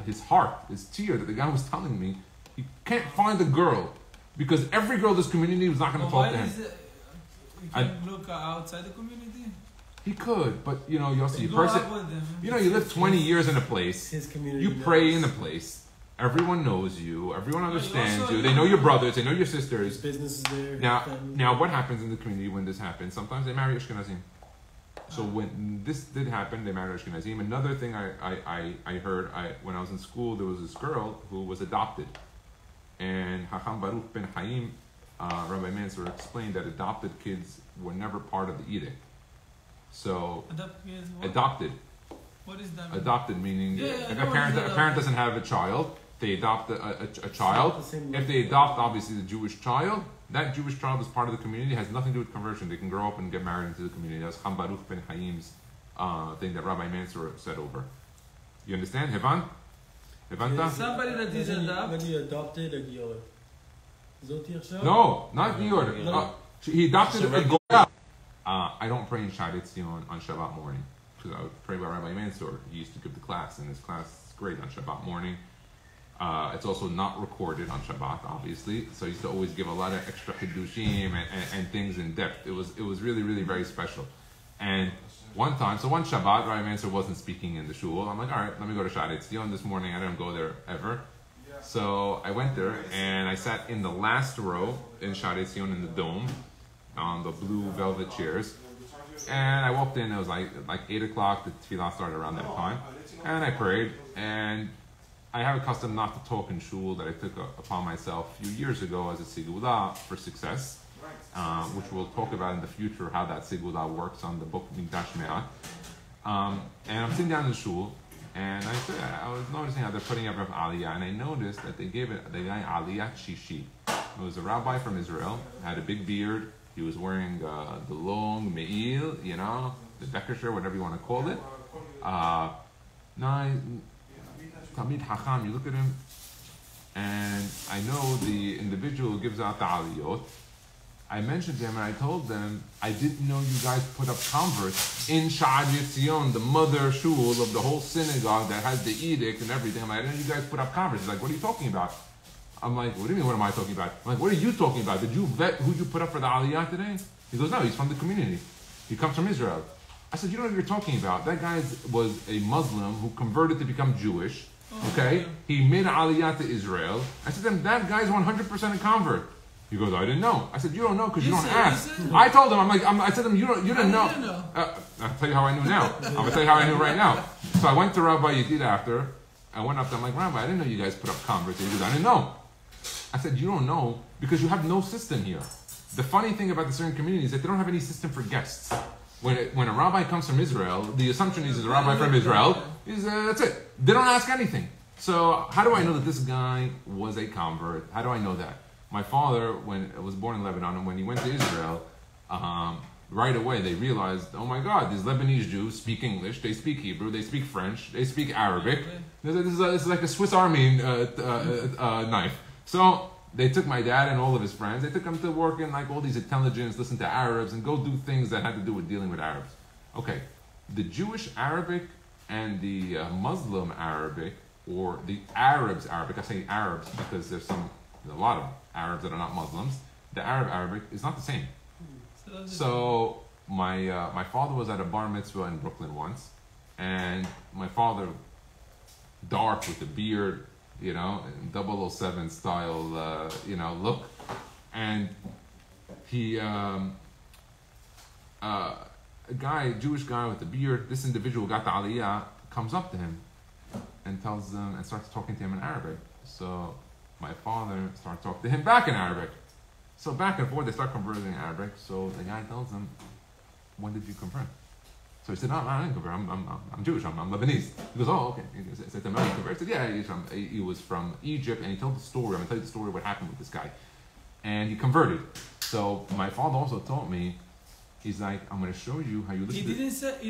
his heart, his tear, that the guy was telling me he can't find a girl, because every girl in this community was not going to talk to him. You can look outside the community? He could, but Yossi, you live 20 years in a place, His community you pray in the place, everyone knows you, everyone understands you, they know your brothers, they know your sisters. His business is there. Now what happens in the community when this happens? Sometimes they marry Ashkenazim. So when this did happen, they married Ashkenazim. Another thing I heard, when I was in school, there was this girl who was adopted. And Haim Baruch ben Haim, Rabbi Mansour explained that adopted kids were never part of the edict. So adopted. What is that? Adopted meaning a parent doesn't have a child, they adopt a child. If they adopt obviously the Jewish child, that Jewish child is part of the community, has nothing to do with conversion. They can grow up and get married into the community. That's Haim Baruch ben Haim's thing that Rabbi Mansour said over. You understand? Hevan? Somebody that is adopted. When you adopted a Gior. No, not Gior. He adopted a Goya. I don't pray in Shabbat on Shabbat morning, because I would pray by Rabbi Mansour. He used to give the class, and his class is great on Shabbat morning. It's also not recorded on Shabbat, obviously. So he used to always give a lot of extra chidushim and things in depth. It was really, really very special. And one Shabbat, Rabbi Mansour wasn't speaking in the shul. I'm like, all right, let me go to Shadet Zion this morning. I didn't go there ever. So I went there, and I sat in the last row in Shadet Zion in the dome, on the blue velvet chairs. And I walked in, it was like 8 o'clock, the tefillah started around that time. And I prayed, and I have a custom not to talk in shul that I took upon myself a few years ago as a sigula for success, which we'll talk about in the future, how that sigula works on the book Mikdash Me'at. And I'm sitting down in the shul, and I was noticing how they're putting up Rav Aliyah, and I noticed that they gave it the guy Aliyah Shishi. It was a rabbi from Israel, had a big beard. He was wearing the long me'il, the Boker shirt, whatever you want to call it. Tamid Hacham, you look at him, and I know the individual who gives out the aliyot. I mentioned to him, and I told them, I didn't know you guys put up converts in Sha'ad Yitzion, the mother shul of the whole synagogue that has the edict and everything. I'm like, I didn't know you guys put up converts. He's like, what are you talking about? I'm like, what do you mean, what am I talking about? I'm like, what are you talking about? Did you vet who you put up for the aliyah today? He goes, no, he's from the community. He comes from Israel. I said, you don't know what you're talking about. That guy was a Muslim who converted to become Jewish. Okay? He made an aliyah to Israel. I said to him, that guy's 100% a convert. He goes, I didn't know. I said, you don't know because you don't ask. I told him, I said to him, you didn't know. I'll tell you how I knew now. I'm going to tell you how I knew right now. So I went to Rabbi Yedid after. I went up there, I'm like, Rabbi, I didn't know you guys put up converts. He goes, I didn't know. I said, you don't know because you have no system here. The funny thing about the Syrian community is that they don't have any system for guests. When a rabbi comes from Israel, the assumption is a rabbi from Israel. That's it. They don't ask anything. So how do I know that this guy was a convert? How do I know that? My father, when was born in Lebanon, and when he went to Israel, right away they realized, oh my God, these Lebanese Jews speak English, they speak Hebrew, they speak French, they speak Arabic. This is like a Swiss Army knife. So they took my dad and all of his friends, they took them to work in like all these intelligence, listen to Arabs, and go do things that had to do with dealing with Arabs. Okay, the Jewish Arabic and the Muslim Arabic, or the Arabs Arabic, I say Arabs because there's a lot of Arabs that are not Muslims, the Arab Arabic is not the same. So my father was at a bar mitzvah in Brooklyn once, and my father, dark with a beard, you know, 007 style, look, and he, a Jewish guy with a beard, this individual got the aliyah, comes up to him and tells him and starts talking to him in Arabic. So my father starts talking to him back in Arabic. So back and forth, they start conversing in Arabic. So the guy tells him, "When did you convert?" So he said, "No, I didn't convert. I'm Jewish. I'm Lebanese." He goes, "Oh, okay." He said, "To me, convert." He said, "Yeah, he was from Egypt," and he told the story. I'm gonna tell you the story of what happened with this guy, and he converted. So my father also told me, he's like, "I'm gonna show you how you listen." He said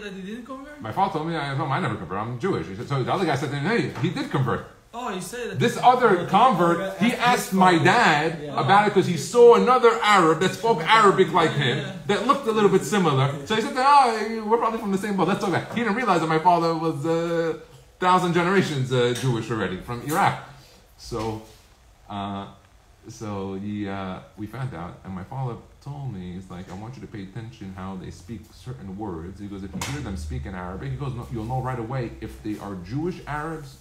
that he didn't convert. My father told me, "I never convert. I'm Jewish." He said, so the other guy said, "Hey, he did convert." Oh, he said that. This other convert, he asked my dad about it because he saw another Arab that spoke Arabic like him, that looked a little bit similar. So he said, "Oh, we're probably from the same boat. Let's talk about it." He didn't realize that my father was 1,000 generations Jewish already from Iraq. So we found out, and my father told me, he's like, "I want you to pay attention how they speak certain words." He goes, "If you hear them speak in Arabic," he goes, "No, you'll know right away if they are Jewish Arabs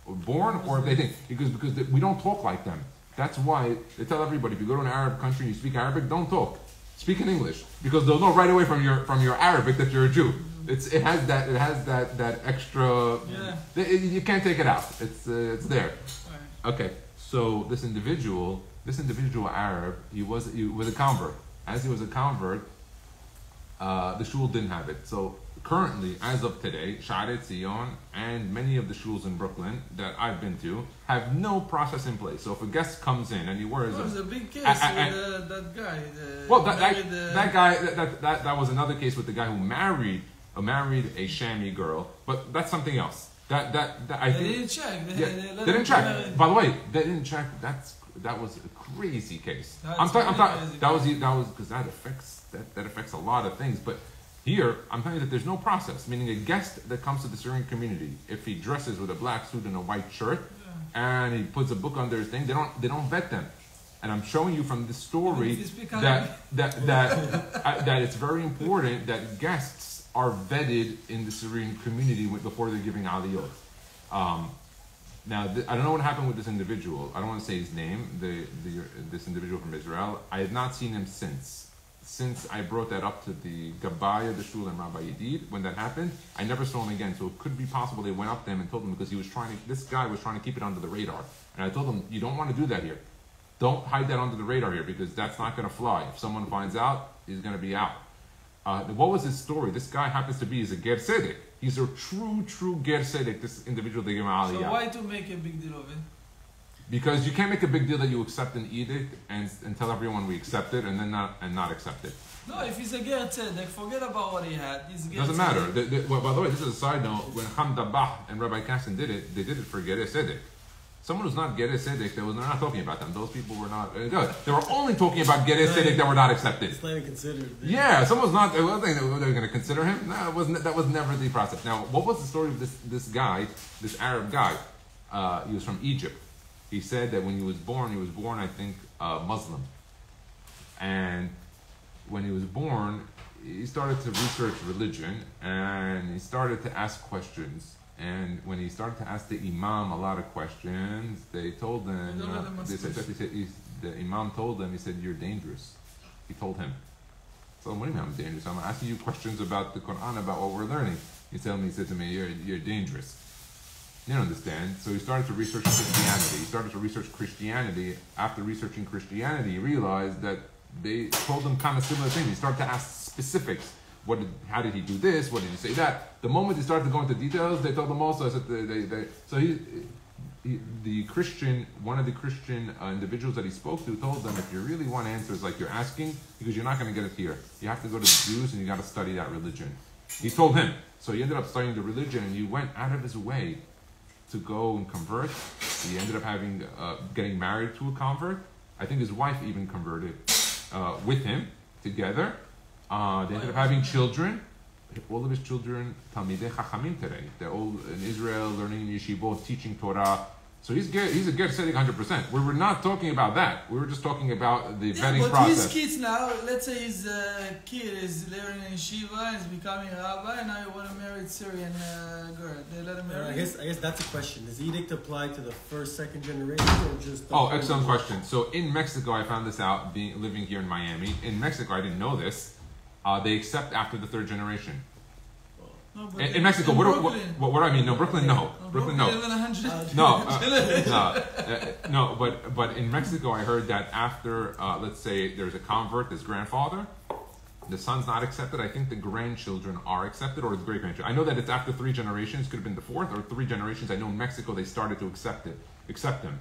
born or if they think." Because we don't talk like them. That's why they tell everybody, if you go to an Arab country and you speak Arabic, don't talk. Speak in English, because they'll know right away from your Arabic that you're a Jew. It has that extra. Yeah. You can't take it out. It's there. Right. Okay. So this individual Arab, he was a convert. As he was a convert, the shul didn't have it. So currently, as of today, Shaarei Tzion and many of the shuls in Brooklyn that I've been to have no process in place. So if a guest comes in and he wears was a big case with that guy. That was another case with the guy who married a Shami girl, but that's something else. They didn't check. They didn't check. By the way, they didn't check. That was a crazy case. I'm talking. That was because that affects a lot of things. But here, I'm telling you that there's no process. Meaning, a guest that comes to the Syrian community, if he dresses with a black suit and a white shirt, and he puts a book under his thing, they don't vet them. And I'm showing you from this story that it's very important that guests are vetted in the Syrian community before they're giving aliyot. Now, I don't know what happened with this individual. I don't want to say his name, this individual from Israel. I have not seen him since I brought that up to the Gabbai of the Shul and Rabbi Yedid. When that happened, I never saw him again. So it could be possible they went up to him and told him, because this guy was trying to keep it under the radar. And I told him, you don't want to do that here. Don't hide that under the radar here, because that's not going to fly. If someone finds out, he's going to be out. What was his story? This guy happens to be a Ger Tzedek. He's a true Ger Tzedek, this individual they give him aliyah. So why to make a big deal of it? Because you can't make a big deal that you accept an edict and tell everyone we accept it and then not accept it. No, if he's a Ger Tzedek, forget about what he had. He's a Ger Doesn't matter. By the way, this is a side note. When Dabbah and Rabbi Kassin did it, they did it for Ger Tzedek. Someone who's not Ger Tzedek, they're not talking about them. Those people were not. They were only talking about Ger Tzedek that were not accepted. It's not even considered. Yeah, someone's not. They were going to consider him. No, that was never the process. Now, what was the story of this guy, this Arab guy? He was from Egypt. He said that when he was born, I think, Muslim. And when he was born, he started to research religion and he started to ask questions. And when he started to ask the imam a lot of questions, they told him, the imam told him, he said, "You're dangerous." He told him. So what do you mean I'm dangerous? I'm asking you questions about the Quran, about what we're learning. He said to me, you're dangerous. You don't understand. So he started to research Christianity. After researching Christianity, he realized that they told him kind of similar things. He started to ask specifics. How did he do this? What did he say that? The moment he started to go into details, they told him also. One of the Christian individuals that he spoke to told them, if you really want answers like you're asking, because you're not going to get it here. You have to go to the Jews and you got to study that religion. He told him. So he ended up studying the religion and he went out of his way to go and convert. He ended up getting married to a convert. I think his wife even converted with him together. They ended up having children. All of his children, Talmidei Chachamim today. They're all in Israel, learning in yeshivot, teaching Torah. So he's a ger tzedek 100%. We were not talking about that. We were just talking about the vetting but process. his kids now, let's say his kid is learning in yeshiva and is becoming a rabbi, and now you want to marry a Syrian girl. They let him marry. I guess that's a question. Does the edict apply to the first, second generation, or just? The Excellent question. So in Mexico, I found this out living here in Miami. In Mexico, I didn't know this. They accept after the third generation. No, In Mexico, what do I mean? No, Brooklyn, no. Brooklyn, no. No, but in Mexico, I heard that after, let's say, there's a convert, this grandfather, the son's not accepted. I think the grandchildren are accepted, or the great-grandchildren. I know that it's after 3 generations, could have been the 4th, or 3 generations. I know in Mexico, they started to accept them.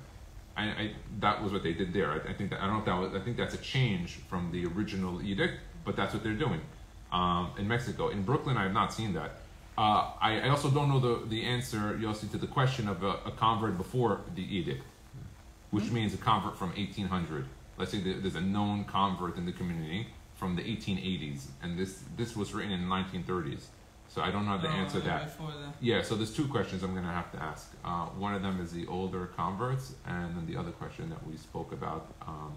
That was what they did there. I think that's a change from the original edict, but that's what they're doing in Mexico. In Brooklyn, I have not seen that. I also don't know the answer, Yossi, to the question of a convert before the edict, which means a convert from 1800. Let's say there's a known convert in the community from the 1880s, and this was written in the 1930s. So I don't know the answer to that. Yeah, so there's 2 questions I'm going to have to ask. One of them is the older converts, and then the other question that we spoke about on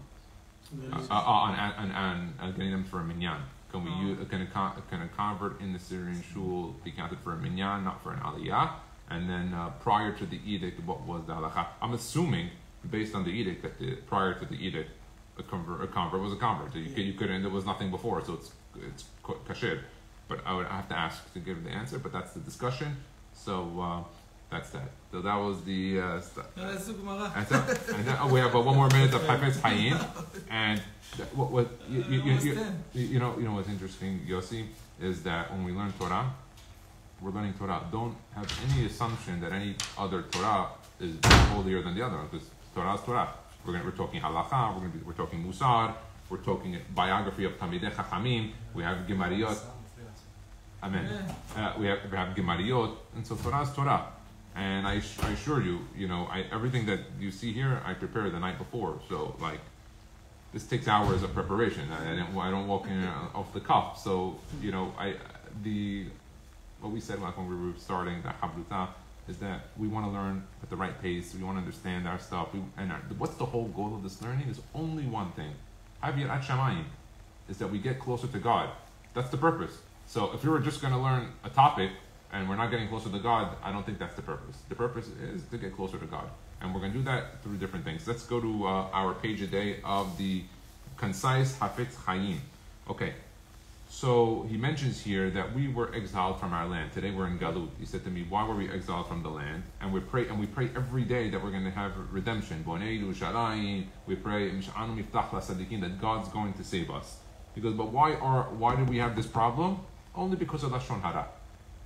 getting them for a minyan. Can a convert in the Syrian shul be counted for a minyan, not for an aliyah? And then prior to the edict, what was the halakha? I'm assuming, based on the edict, that prior to the edict, a convert was a convert. So you couldn't. There was nothing before, so it's kasher. But I would have to ask to give the answer. But that's the discussion. So that's that. So that was the stuff. And then we have 1 more minute of Chafetz Chaim. And you know what's interesting, Yossi, is that when we learn Torah, we're learning Torah. Don't have any assumption that any other Torah is holier than the other, because Torah is Torah. We're talking halacha. We're talking musar. We're talking biography of Talmidei Chachamim. We have Gemariyot. Amen. We have Gemariyot, and so Torah is Torah. And I assure you, everything that you see here, I prepared the night before. So this takes hours of preparation. I don't walk in off the cuff. So what we said when we were starting the Habluta is that we want to learn at the right pace. We want to understand our stuff. What's the whole goal of this learning? Is only one thing. Havirat Shamayim is that we get closer to God. That's the purpose. So if we were just going to learn a topic and we're not getting closer to God, I don't think that's the purpose. The purpose is to get closer to God. And we're going to do that through different things. Let's go to our page a day of the concise Chafetz Chaim. Okay. So he mentions here that we were exiled from our land. Today we're in Galut. He said to me, why were we exiled from the land? And we pray every day that we're going to have redemption. We pray that God's going to save us. He goes, but why did we have this problem? Only because of Lashon Hara.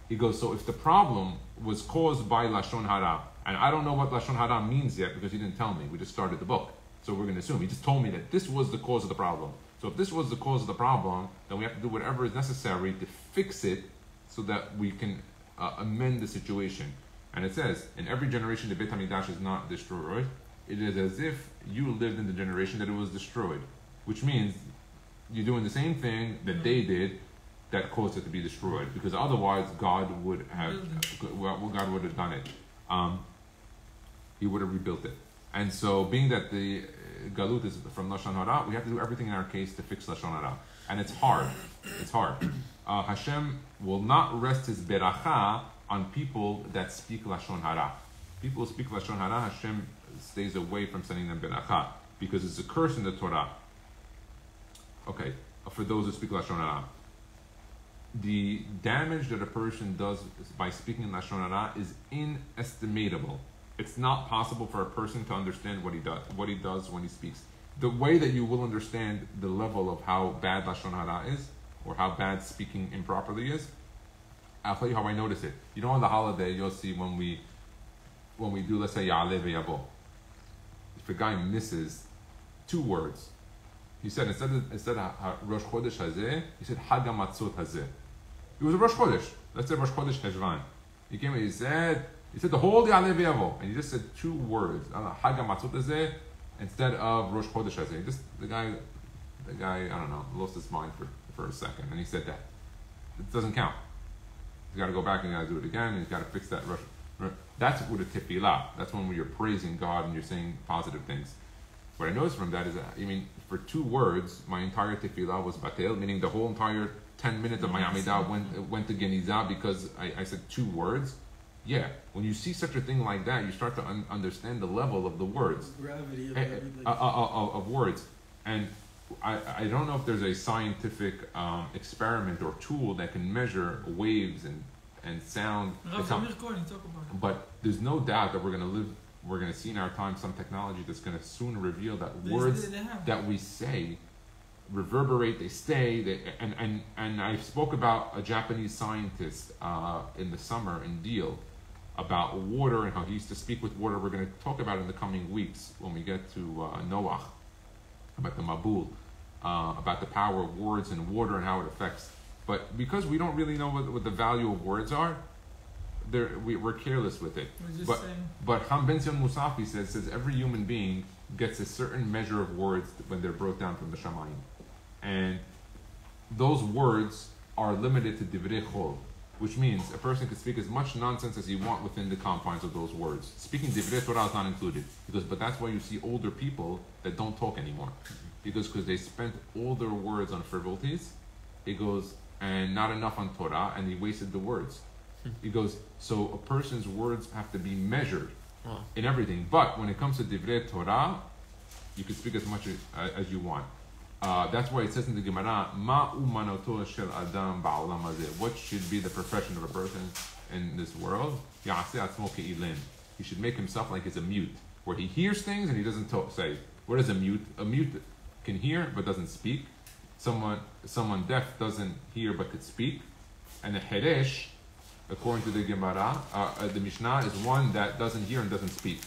He goes, so if the problem was caused by Lashon Hara, and I don't know what Lashon Hara means yet because he didn't tell me. We just started the book. So we're going to assume. He just told me that this was the cause of the problem. So if this was the cause of the problem, then we have to do whatever is necessary to fix it so that we can amend the situation. And it says, in every generation the Beit HaMikdash is not destroyed. It is as if you lived in the generation that it was destroyed. Which means you're doing the same thing that they did that caused it to be destroyed. Because otherwise God would have done it. He would have rebuilt it. And so being that the Galut is from Lashon Hara, we have to do everything in our case to fix Lashon Hara. And it's hard. It's hard. Hashem will not rest his beracha on people that speak Lashon Hara. People who speak Lashon Hara, Hashem stays away from sending them beracha. Because it's a curse in the Torah. Okay, for those who speak Lashon Hara. The damage that a person does by speaking Lashon Hara is inestimable. It's not possible for a person to understand what he does when he speaks. The way that you will understand the level of how bad Lashon Hara is, or how bad speaking improperly is, I'll tell you how I notice it. You know, on the holiday, you'll see when we do, let's say, Ya'aleh ve'yavo. If a guy misses 2 words, he said, instead of Rosh Chodesh Hazeh, he said Hag HaMatzot Hazeh. It was a Rosh Chodesh. Let's say Rosh Chodesh Heshvan. He came and he said the whole Ya'aleh ve'yavo, and he just said 2 words. Hag HaMatzot Hazeh instead of Rosh Chodesh Hazeh. Just the guy, I don't know, lost his mind for a second, and he said that. It doesn't count. He's got to go back and he's got to do it again, and he's got to fix that Rosh. That's with a tefillah. That's when you're praising God and you're saying positive things. What I noticed from that is that, for 2 words, my entire tefillah was batel, meaning the whole entire 10 minutes of my Amidah went to Genizah because I said 2 words. Yeah, when you see such a thing like that, you start to understand the level of the words. Gravity of words. And I don't know if there's a scientific experiment or tool that can measure waves and sound. But there's no doubt that we're going to see in our time some technology that's going to soon reveal that words that we say reverberate, they stay. And I spoke about a Japanese scientist in the summer in Deal about water and how he used to speak with water. We're going to talk about it in the coming weeks when we get to Noach, about the Mabul, about the power of words and water and how it affects. But because we don't really know what the value of words are, we're careless with it. But Ham Ben Sion Musafi says every human being gets a certain measure of words when they're brought down from the Shamayim. And those words are limited to divrei chol, which means a person can speak as much nonsense as he wants within the confines of those words. Speaking divrei Torah is not included. But that's why you see older people that don't talk anymore. Because they spent all their words on frivolities. And not enough on Torah, and he wasted the words. He goes, so a person's words have to be measured in everything. But when it comes to divrei Torah, you can speak as much as you want. That's why it says in the Gemara, Ma umanoto shel adam ba'olam hazeh. What should be the profession of a person in this world? Ya'aseh atzmo ke'ilim. He should make himself like he's a mute, where he hears things and he doesn't say. What is a mute? A mute can hear but doesn't speak. Someone deaf doesn't hear but could speak. And a heresh, according to the Gemara, the Mishnah, is one that doesn't hear and doesn't speak.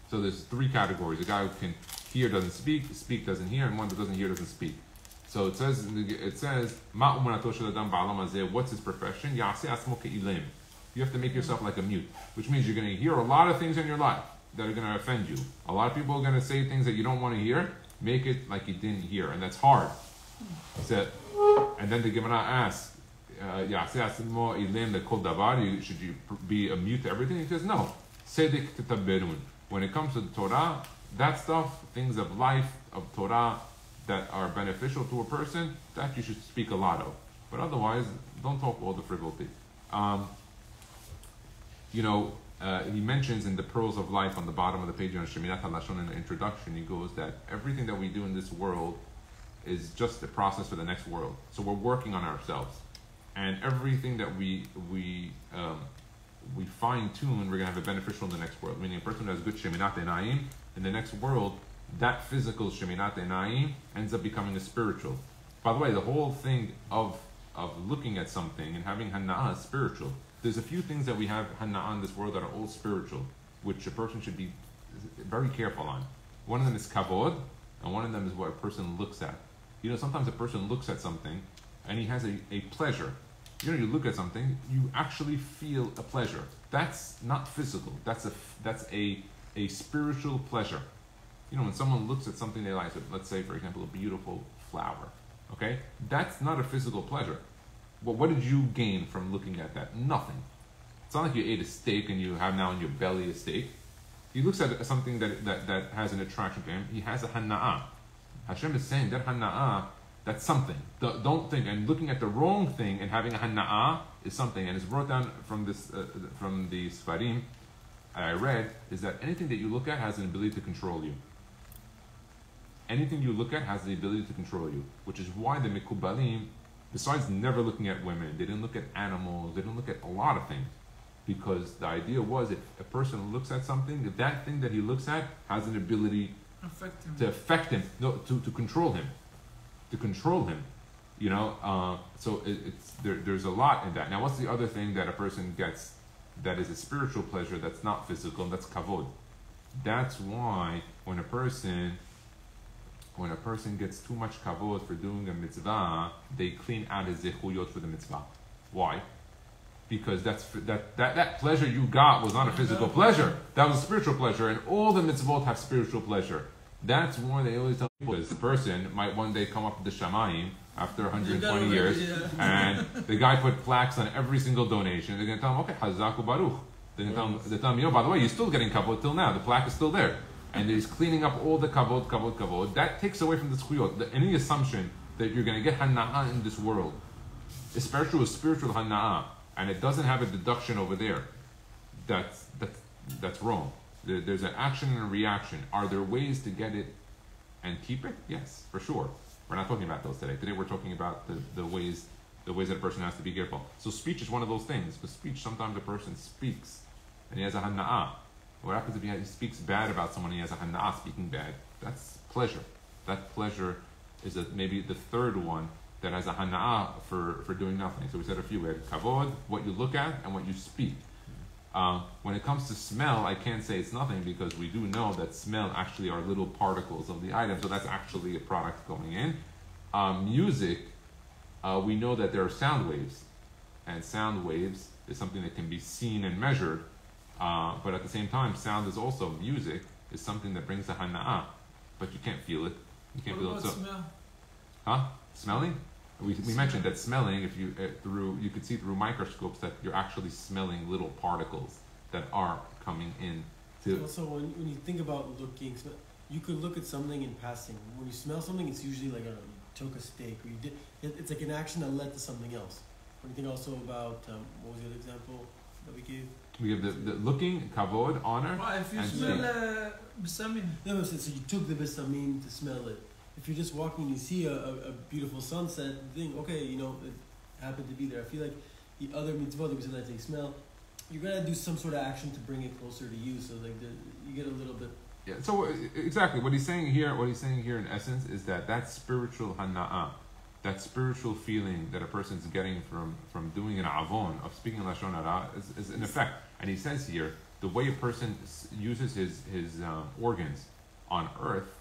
So there's 3 categories: a guy who can hear doesn't speak doesn't hear, and one that doesn't hear doesn't speak. So it says Ma umanato shel adam ba'olam hazeh. What's his profession? Ya'aseh atzmo ke'ilim. You have to make yourself like a mute, which means you're going to hear a lot of things in your life that are going to offend you. A lot of people are going to say things that you don't want to hear. Make it like you didn't hear, and that's hard. And then the Gemara asks, Ya'aseh atzmo ilim lekol davar. Should you be a mute to everything? He says no. Sedek tetaberun. When it comes to the Torah, that stuff, things of life, of Torah that are beneficial to a person, that you should speak a lot of. But otherwise, don't talk all the frivolity. He mentions in the Pearls of Life on the bottom of the page on Shemirat HaLashon in the introduction, he goes that everything that we do in this world is just a process for the next world. So we're working on ourselves. And everything that we fine-tune, we're going to have a beneficial in the next world. Meaning a person who has good Sheminat Einayim, in the next world, that physical Sheminat Einayim ends up becoming a spiritual. By the way, the whole thing of looking at something and having Hana'ah is spiritual. There's a few things that we have Hana'ah in this world that are all spiritual, which a person should be very careful on. One of them is Kavod, and one of them is what a person looks at. Sometimes a person looks at something and he has a pleasure. You look at something, you actually feel a pleasure. That's not physical. That's a spiritual pleasure. When someone looks at something they like, let's say, for example, a beautiful flower, okay? That's not a physical pleasure. But what did you gain from looking at that? Nothing. It's not like you ate a steak and you have now in your belly a steak. He looks at something that has an attraction to him. He has a hana'ah. Hashem is saying that hana'ah, that's something. Don't think. And looking at the wrong thing and having a hana'ah is something. And it's brought down from from the Sfarim I read, is that anything that you look at has an ability to control you. Anything you look at has the ability to control you. Which is why the Mekubalim, besides never looking at women, they didn't look at animals, they didn't look at a lot of things. Because the idea was, if a person looks at something, if that thing that he looks at has an ability to affect him, to control him. To control him. So there's a lot in that. Now, what's the other thing that a person gets that is a spiritual pleasure that's not physical, and that's kavod? That's why when a person gets too much kavod for doing a mitzvah, they clean out his zechuyot for the mitzvah. Why? Because that pleasure you got was not a physical pleasure. That was a spiritual pleasure, and all the mitzvot have spiritual pleasure. That's why they always tell people is the person might one day come up to the Shamayim after 120 years, and the guy put plaques on every single donation. They're going to tell him, okay, Hazaku Baruch. Then they tell him, by the way, you're still getting kavod till now. The plaque is still there. And he's cleaning up all the kavod. That takes away from the zchuyot. Any assumption that you're going to get hana'ah in this world, especially a spiritual hana'ah, and it doesn't have a deduction over there, that's wrong. There's an action and a reaction. Are there ways to get it and keep it? Yes, for sure. We're not talking about those today. Today we're talking about the ways that a person has to be careful. So speech is one of those things. Because speech, sometimes a person speaks and he has a hana'ah. What happens if he speaks bad about someone and he has a hana'ah speaking bad? That's pleasure. That pleasure is maybe the third one that has a hana'ah for doing nothing. So we said a few. We had kavod, what you look at, and what you speak. When it comes to smell, I can't say it's nothing because we do know that smell actually are little particles of the item, so that's actually a product going in. Music, we know that there are sound waves, and sound waves is something that can be seen and measured, but at the same time, sound is also music, is something that brings a hana'ah, but you can't feel it. You can't feel it. So, smell? Huh? Smelling? We mentioned that smelling, if you you could see through microscopes that you're actually smelling little particles that are coming in. Also, when you think about looking, you could look at something in passing. When you smell something, it's usually like you took a steak, or it's like an action that led to something else. When you think also about what was the other example that we gave? We give the looking, kavod, honor. Well, if you and smell bisamin. No, so you took the bisamin to smell it. If you're just walking and you see a beautiful sunset, you think, okay, it happened to be there. I feel like the other mitzvah that we said that they smell, you're gonna do some sort of action to bring it closer to you, so like you get a little bit. Yeah. So exactly what he's saying here in essence is that spiritual hana'ah, that spiritual feeling that a person's getting from doing an avon of speaking lashon hara is in effect. And he says here the way a person uses his organs on earth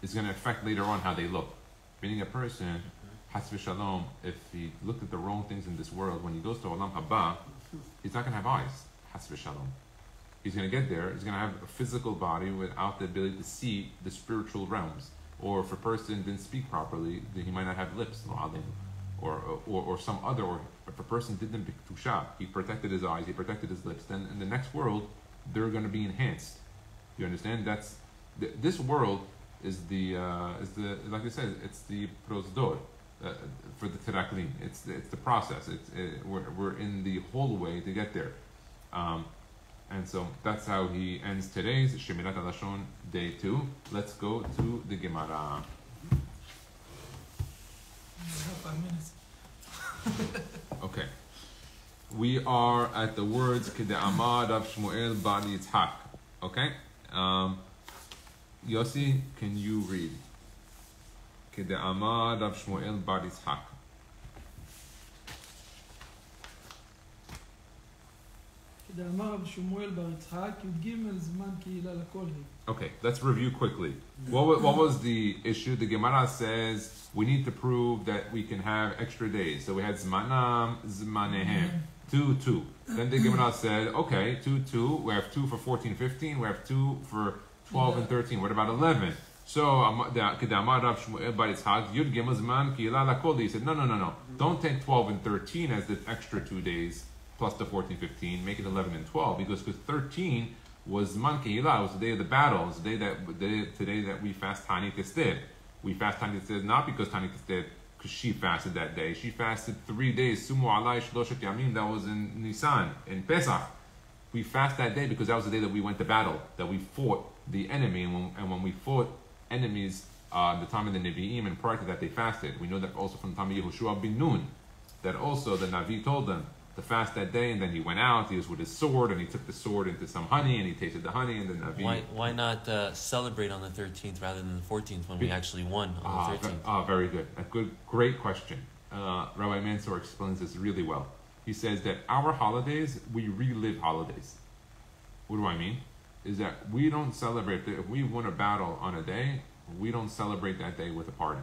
is going to affect later on how they look. Meaning a person, has v'shalom, if he looked at the wrong things in this world, when he goes to olam haba, he's not going to have eyes. Has v'shalom. He's going to get there. He's going to have a physical body without the ability to see the spiritual realms. Or if a person didn't speak properly, then he might not have lips, or some other. Or if a person didn't biktusha, he protected his eyes, he protected his lips. Then in the next world, they're going to be enhanced. You understand? That's this world is the like I said, it's the prosdor for the teraklim. It's the process. We're in the whole way to get there. And so that's how he ends today's Shemirat HaLashon day 2. Let's go to the Gemara. 5 minutes. Okay. We are at the words Kede'amad Rav Shmuel Bar Yitzhak. Okay? Yossi, can you read? Kede'amad Rav Shmuel Bar Yitzhak. Okay, let's review quickly. What was the issue? The Gemara says we need to prove that we can have extra days. So we had Zmanam, Zmanehem, 2. Then the Gemara said, okay, 2. We have 2 for 14, 15. We have 2 for 12 and 13. What about 11? So he said, no. Don't take 12 and 13 as the extra 2 days. Plus the 14, 15, make it 11 and 12, because 13 was Man Kehillah, it was the day of the battle, it was the day that we fast Tani Tested. We fast Tani Tested not because Tani Tested, because she fasted that day. She fasted 3 days, Sumu Alai Shloshet Yamim, that was in Nisan, in Pesach. We fast that day because that was the day that we went to battle, that we fought the enemy, and when we fought enemies, the time of the Nevi'im, and prior to that they fasted. We know that also from the time of Yehoshua bin Nun, that also the Navi told them, to fast that day, and then he went out, he was with his sword, and he took the sword into some honey, and he tasted the honey, and then Navi... Why not celebrate on the 13th rather than the 14th when we actually won on the 13th? Very good. Great question. Rabbi Mansour explains this really well. He says that our holidays, we relive holidays. What do I mean? Is that we don't celebrate, if we won a battle on a day, we don't celebrate that day with a party.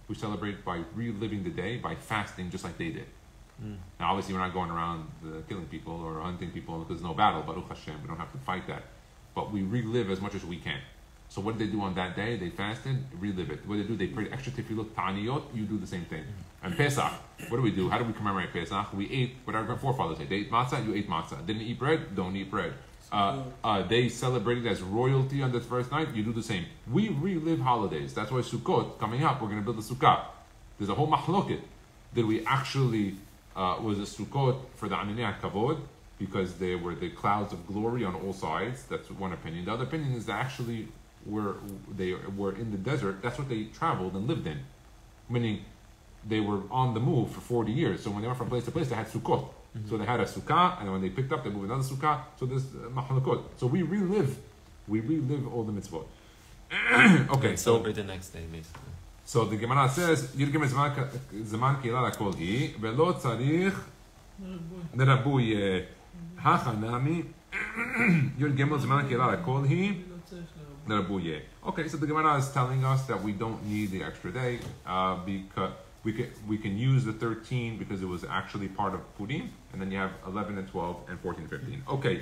We celebrate by reliving the day, by fasting just like they did. Now, obviously, we're not going around killing people or hunting people because there's no battle. Baruch Hashem, we don't have to fight that. But we relive as much as we can. So what did they do on that day? They fasted, relive it. What did they do? They prayed extra tefillot, ta'aniyot. You do the same thing. And Pesach, what do we do? How do we commemorate Pesach? We ate what our forefathers ate. They ate matzah, you ate matzah. Didn't eat bread? Don't eat bread. They celebrated as royalty on the first night. You do the same. We relive holidays. That's why Sukkot, coming up, we're going to build a sukkah. There's a whole mahloket. Did we actually, was a Sukkot for the Ananei HaKavod? Because they were the clouds of glory on all sides. That's one opinion. The other opinion is that actually they were in the desert. That's what they traveled and lived in. Meaning they were on the move for 40 years. So when they went from place to place, they had Sukkot. So they had a sukkah, and when they picked up, they moved another sukkah. So this mahalakot. So we relive all the mitzvot. Okay, so celebrate the next day, basically. So the Gemara says, "Yirgem zaman kila lakol hi velo tzarich nerabuy hachanami yirgem zaman kila lakol hi nerabuy." Okay, so the Gemara is telling us that we don't need the extra day because we can use the 13 because it was actually part of Purim, and then you have 11 and 12 and 14 and 15. Okay,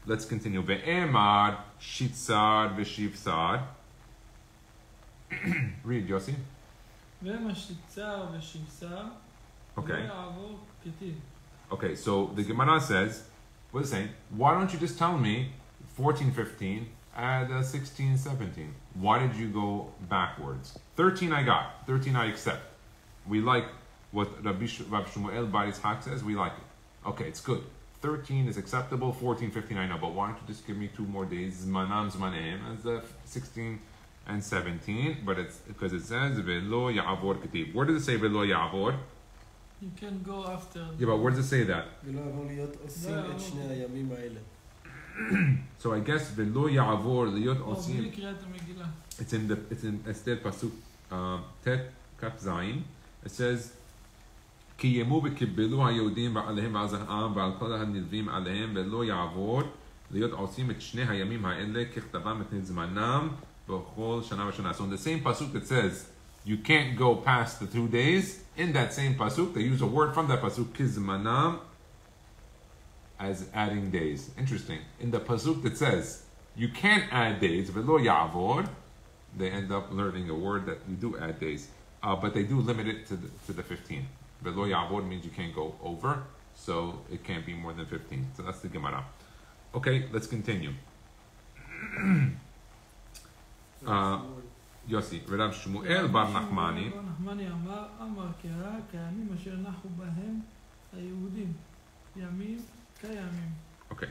let's continue. Ve'emad shitzad v'shivsad. Read, Yossi. Okay. Okay, so the Gemara says, what is it saying? Why don't you just tell me 14, 15, add 16, 17? Why did you go backwards? 13 I got. 13 I accept. We like what Rabbi Shmuel Bar Yitzhak says. We like it. Okay, it's good. 13 is acceptable. 14, 15 I know. But why don't you just give me 2 more days? Zmanam zmaneim as the 16 and 17. But it's because it says velo ya'avor ketib. Where does it say velo ya'avor? You can go after. Yeah, but where does it say that? So I guess velo ya'avor liyot osim. It's in Esther pasuk tet kaf zayin. It says ki yemu v'kibbelu haYehudim v'alehem v'azaham v'al kol hanilvim alehem velo ya'avor liyot osim et shnei hayamim ha'ele kechtavam et zmanam v'chol shana v'shana. So in the same pasuk that says you can't go past the 2 days, in that same pasuk they use a word from that pasuk kizmanam as adding days. Interesting. In the pasuk that says you can't add days, velo ya'avor, they end up learning a word that you do add days, but they do limit it to the 15. Velo ya'avor means you can't go over, so it can't be more than 15. So that's the Gemara. Okay, let's continue. Yossi, Rav Shmuel Bar Nachmani. Okay.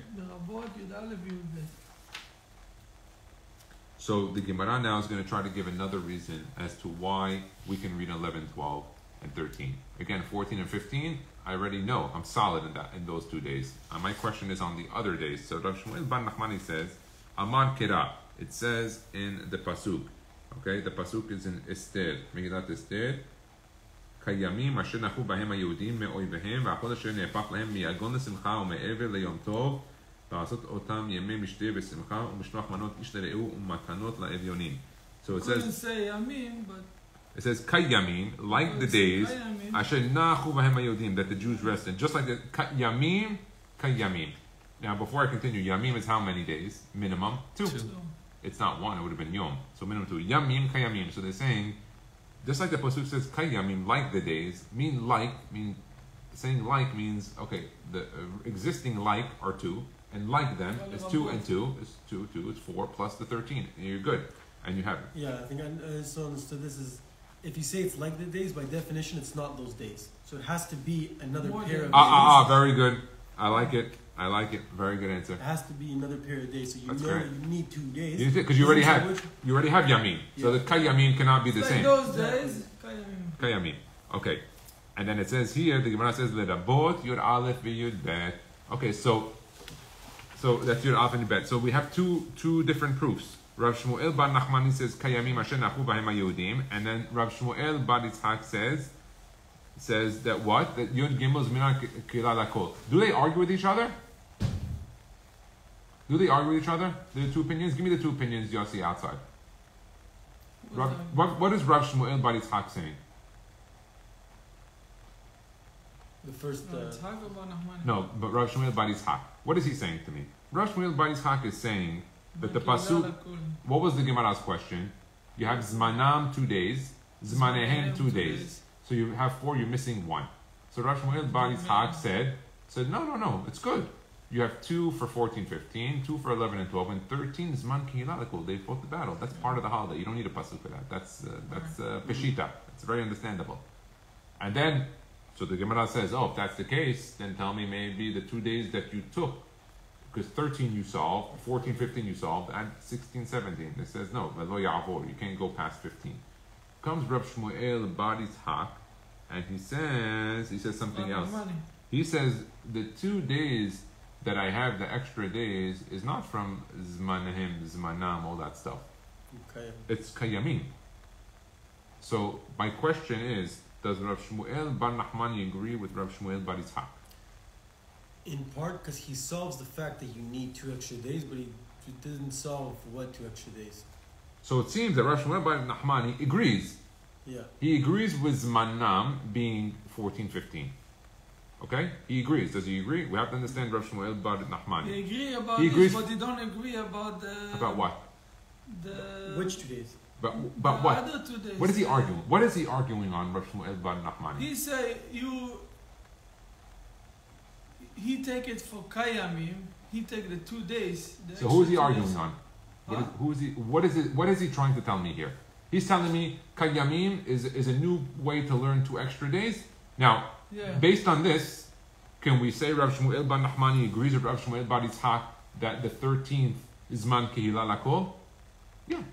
So the Gemara now is going to try to give another reason as to why we can read 11, 12, and 13. Again, 14 and 15, I already know. I'm solid in those 2 days. My question is on the other days. So Rav Shmuel Bar Nachmani says, Amar Kira. It says in the Pasuk. Okay, the Pasuk is in Esther. Megillat Esther. כימים אשר נחו בהם היהודים מאויביהם והחודש אשר נהפך להם מיגון לשמחה ומעבר ליום טוב לעשות אותם ימי משתה ושמחה ומשלוח מנות איש לרעהו ומתנות לאביונים. So it says, say yamim, but it says כימים, like the days אשר נחו בהם היהודים, that the Jews rested, just like the ימים, כימים. Now before I continue, yamim is how many days? Minimum 2. It's not 1, it would have been yom. So minimum 2. Yamim, kayamim. So they're saying, just like the pasuk says, kayamim, like the days, saying like means, okay, the existing like are 2, and like them is 2 and 2 is 2, it's 4 plus the 13. And you're good. And you have it. Yeah, I think I so understood this is, if you say it's like the days, by definition, it's not those days. So it has to be another pair of days. Very good. I like it. Very good answer. It has to be another pair of days. So you you need 2 days. Because you already have yamin. So the kayamin cannot be the same. Those days, kayamin. Okay. And then it says here, the Gemara says lerabot yud aleph v'yud bet. Okay, so that's yud aleph and bet. So we have two different proofs. Rav Shmuel Bar Nachmani says kayamim asher nachu b'hem haYehudim, and then Rav Shmuel Bar Yitzhak says that what? That Yud Gimel is Minar Kila Lakol. Do they argue with each other? The 2 opinions? Give me the 2 opinions, Yossi, outside. What is Rav Shmuel Bar Yitzhak saying? The first... No, but Rav Shmuel Bar Yitzhak. What is he saying to me? Rav Shmuel Bar Yitzhak is saying That the pasuk. What was the Gemara's question? You have zmanam 2 days, zmanehem 2 days. So you have 4. You're missing 1. So Rav Shmuel Bar Yitzchak said, no, it's good. You have 2 for 14, 15, 2 for 11 and 12, and 13 is man kihilakul. They fought the battle. That's part of the holiday. You don't need a pasuk for that. That's peshita. It's very understandable. And then, so the Gemara says, if that's the case, then tell me maybe the 2 days that you took, because 13 you solved, 14, 15 you solved, and 16, 17. It says no, velo ya'avor. You can't go past 15. Comes Rav Shmuel Bar Yitzchak, and he says something else. He says the 2 days that I have, the extra days, is not from zmanahim, zmanam, all that stuff. Okay. It's kayamim. So my question is, does Rav Shmuel Bar Nachmani agree with Rav Shmuel Bar Yitzchak? In part because he solves the fact that you need 2 extra days, but he doesn't solve what 2 extra days. So it seems that Rav Shmuel Bar Nachmani agrees. Yeah. He agrees with zmanam being 14, 15. Okay? He agrees. Does he agree? We have to understand Rav Shmuel Bar Nachmani. They agree about this, but they don't agree about the... About what? Which 2 days? But what? Other 2 days. What is he arguing? What is he arguing on, Rav Shmuel Bar Nachmani? He say he take it for kayamim. He take the 2 days. So who is he arguing on? What is he trying to tell me here? He's telling me kayamim is a new way to learn 2 extra days. Now, based on this, can we say Rav Shmuel Bar Nachmani agrees with Rav Shmuel Bar Yitzchak that the 13th is man kehila lakol? Yeah,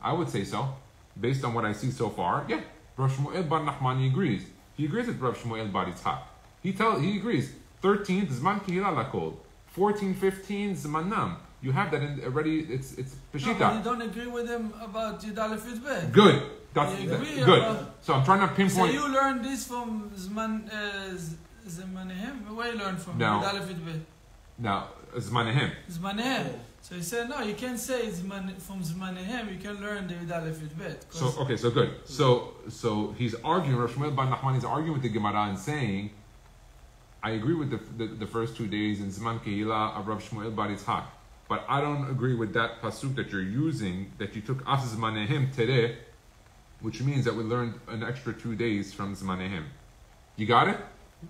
I would say so. Based on what I see so far, yeah. Rav Shmuel Bar Nachmani agrees. He agrees with Rav Shmuel Bar Yitzchak. He agrees. 13th is man kehila lakol. 14, 15 is manam. You have that already. It's peshita. No, you don't agree with him about Yud Aleph Yud Bet. Good. That's good. So I'm trying to pinpoint. So you learned this from Zmanehem? Where you learn from? Yud Aleph Yud Bet. Now, Zmanehem. Zmanehem. So he said, no, you can't say from Zmanehem. You can learn the Yud Aleph Yud Bet. So good. So he's arguing. Rav Shmuel Bar Nachmani is arguing with the Gemara and saying, I agree with the first 2 days in Zman Kehila of Rav Shmuel Bar Yitzchak, but I don't agree with that pasuk that you're using, that you took af Zmanehim today, which means that we learned an extra 2 days from Zmanehim. You got it?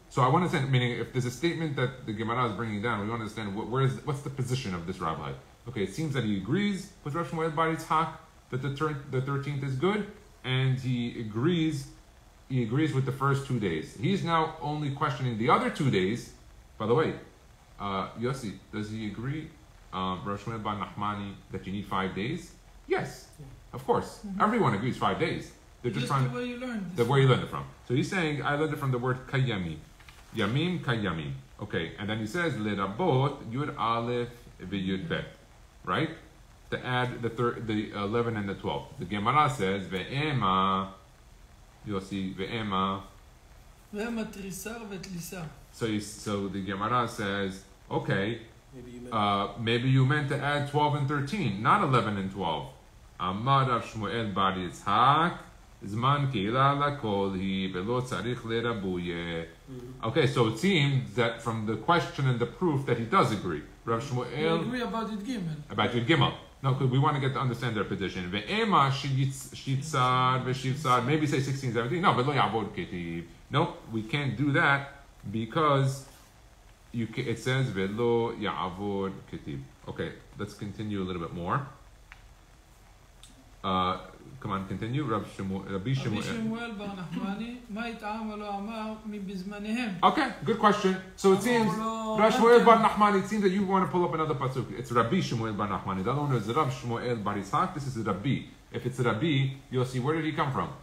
So I want to understand, meaning if there's a statement that the Gemara is bringing down, we want to understand what's the position of this rabbi. Okay, it seems that he agrees with Rav Shmuel Bar Yitzchak that the 13th is good, and he agrees with the first 2 days. He's now only questioning the other 2 days. By the way, Yossi, does he agree, Rav Shmuel Bar Nachmani, that you need 5 days? Yes, of course. Mm-hmm. Everyone agrees 5 days. They're just trying the way you learned the where you learned it from. So he's saying, I learned it from the word kayami. Yamim kayamim. Okay, and then he says, lerabot yud aleph v'yud bet. Right? To add the 11 and the 12. The Gemara says, ve'ema, you'll see, ve'ema. Ve'ema trisar ve'tlisar. So the Gemara says, okay, maybe you meant to add 12 and 13, not 11 and 12. Amar Rav Shmuel Bar Yitzchak, Zman Kehila lakol hi velo tzarich lerabuye. Okay, so it seems that from the question and the proof that he does agree. Rav Shmuel... You agree about Yud Gimel. About Yud Gimel. No, because we want to get to understand their position. Ve'ema shitzar v'shivtzar, maybe say 16, 17. No, velo ya'avod ketib. No, we can't do that because it says velo ya'avod ketib. Okay, let's continue a little bit more. Come on, continue. Rabbi Shmuel Bar Nachmani, ma yit'am v'lo amar mi bizmanehem. Okay, good question. So it seems Rabbi Shmuel Bar Nachmani. It seems that you want to pull up another pasuk. It's Rabbi Shmuel Bar Nachmani. The other one is Rabbi Shmuel Bar Yitzchak. This is Rabbi. If it's Rabbi, you'll see where did he come from?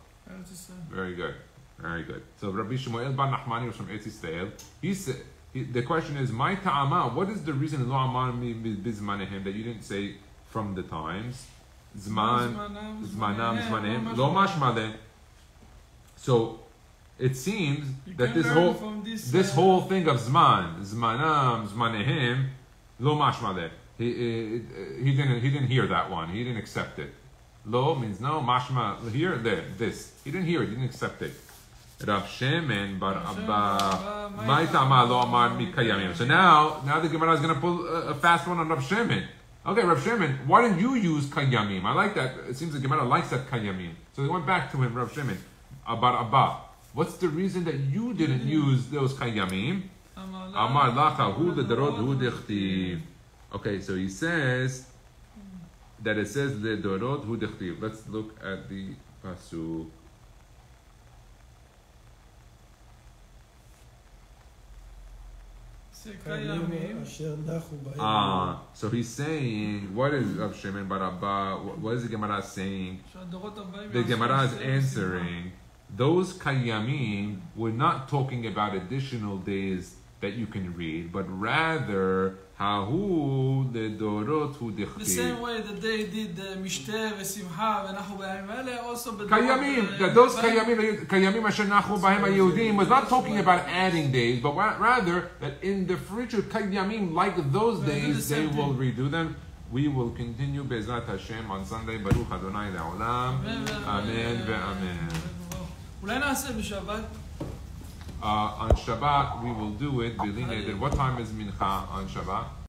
Very good, very good. So Rabbi Shmuel Bar Nachmani was from Eretz Yisrael. He said. The question is, my ta'ama. What is the reason lo amar mi bizmanehem that you didn't say from the times? Zmanam, lo mashmale. So it seems that this whole thing of zmanam, zmanehim, lo mashmale. He didn't hear that one. He didn't accept it. Lo means no, mashma here, there, this. He didn't hear it. He didn't accept it. Rav Shemen bar Abba, my tama lo amar mi kayamim. So now the Gemara is going to pull a fast one on Rav Shemen. Okay, Rav Shimon, why didn't you use Kayamim? I like that. It seems like Gemara likes that Kayamim. So they went back to him, Rav Shimon, about Abba. What's the reason that you didn't use those Kayamim? Amar lacha hu ledarot hu dichtiv. Okay, so he says that it says ledarot hu dichtiv. Let's look at the pasuk. So he's saying, what is Rav Shimon bar Abba? What is the Gemara saying? The Gemara is answering, those Kayamim, we're not talking about additional days that you can read, but rather Hahu the Dorot hu dichtiv. The same way that they did Mishteh v'Simcha v'Nachu b'Ayim Ele, also Kayamim, that those Kayamim asher nachu b'hem haYehudim was not talking about adding days, but rather that in the future Kayamim, like those days, they will redo them. We will continue Be'ezrat Hashem on Sunday. Baruch Adonai Le'olam. Amen ve'amen. אולי נעשה בשבת? On Shabbat, we will do it. What time is Mincha on Shabbat?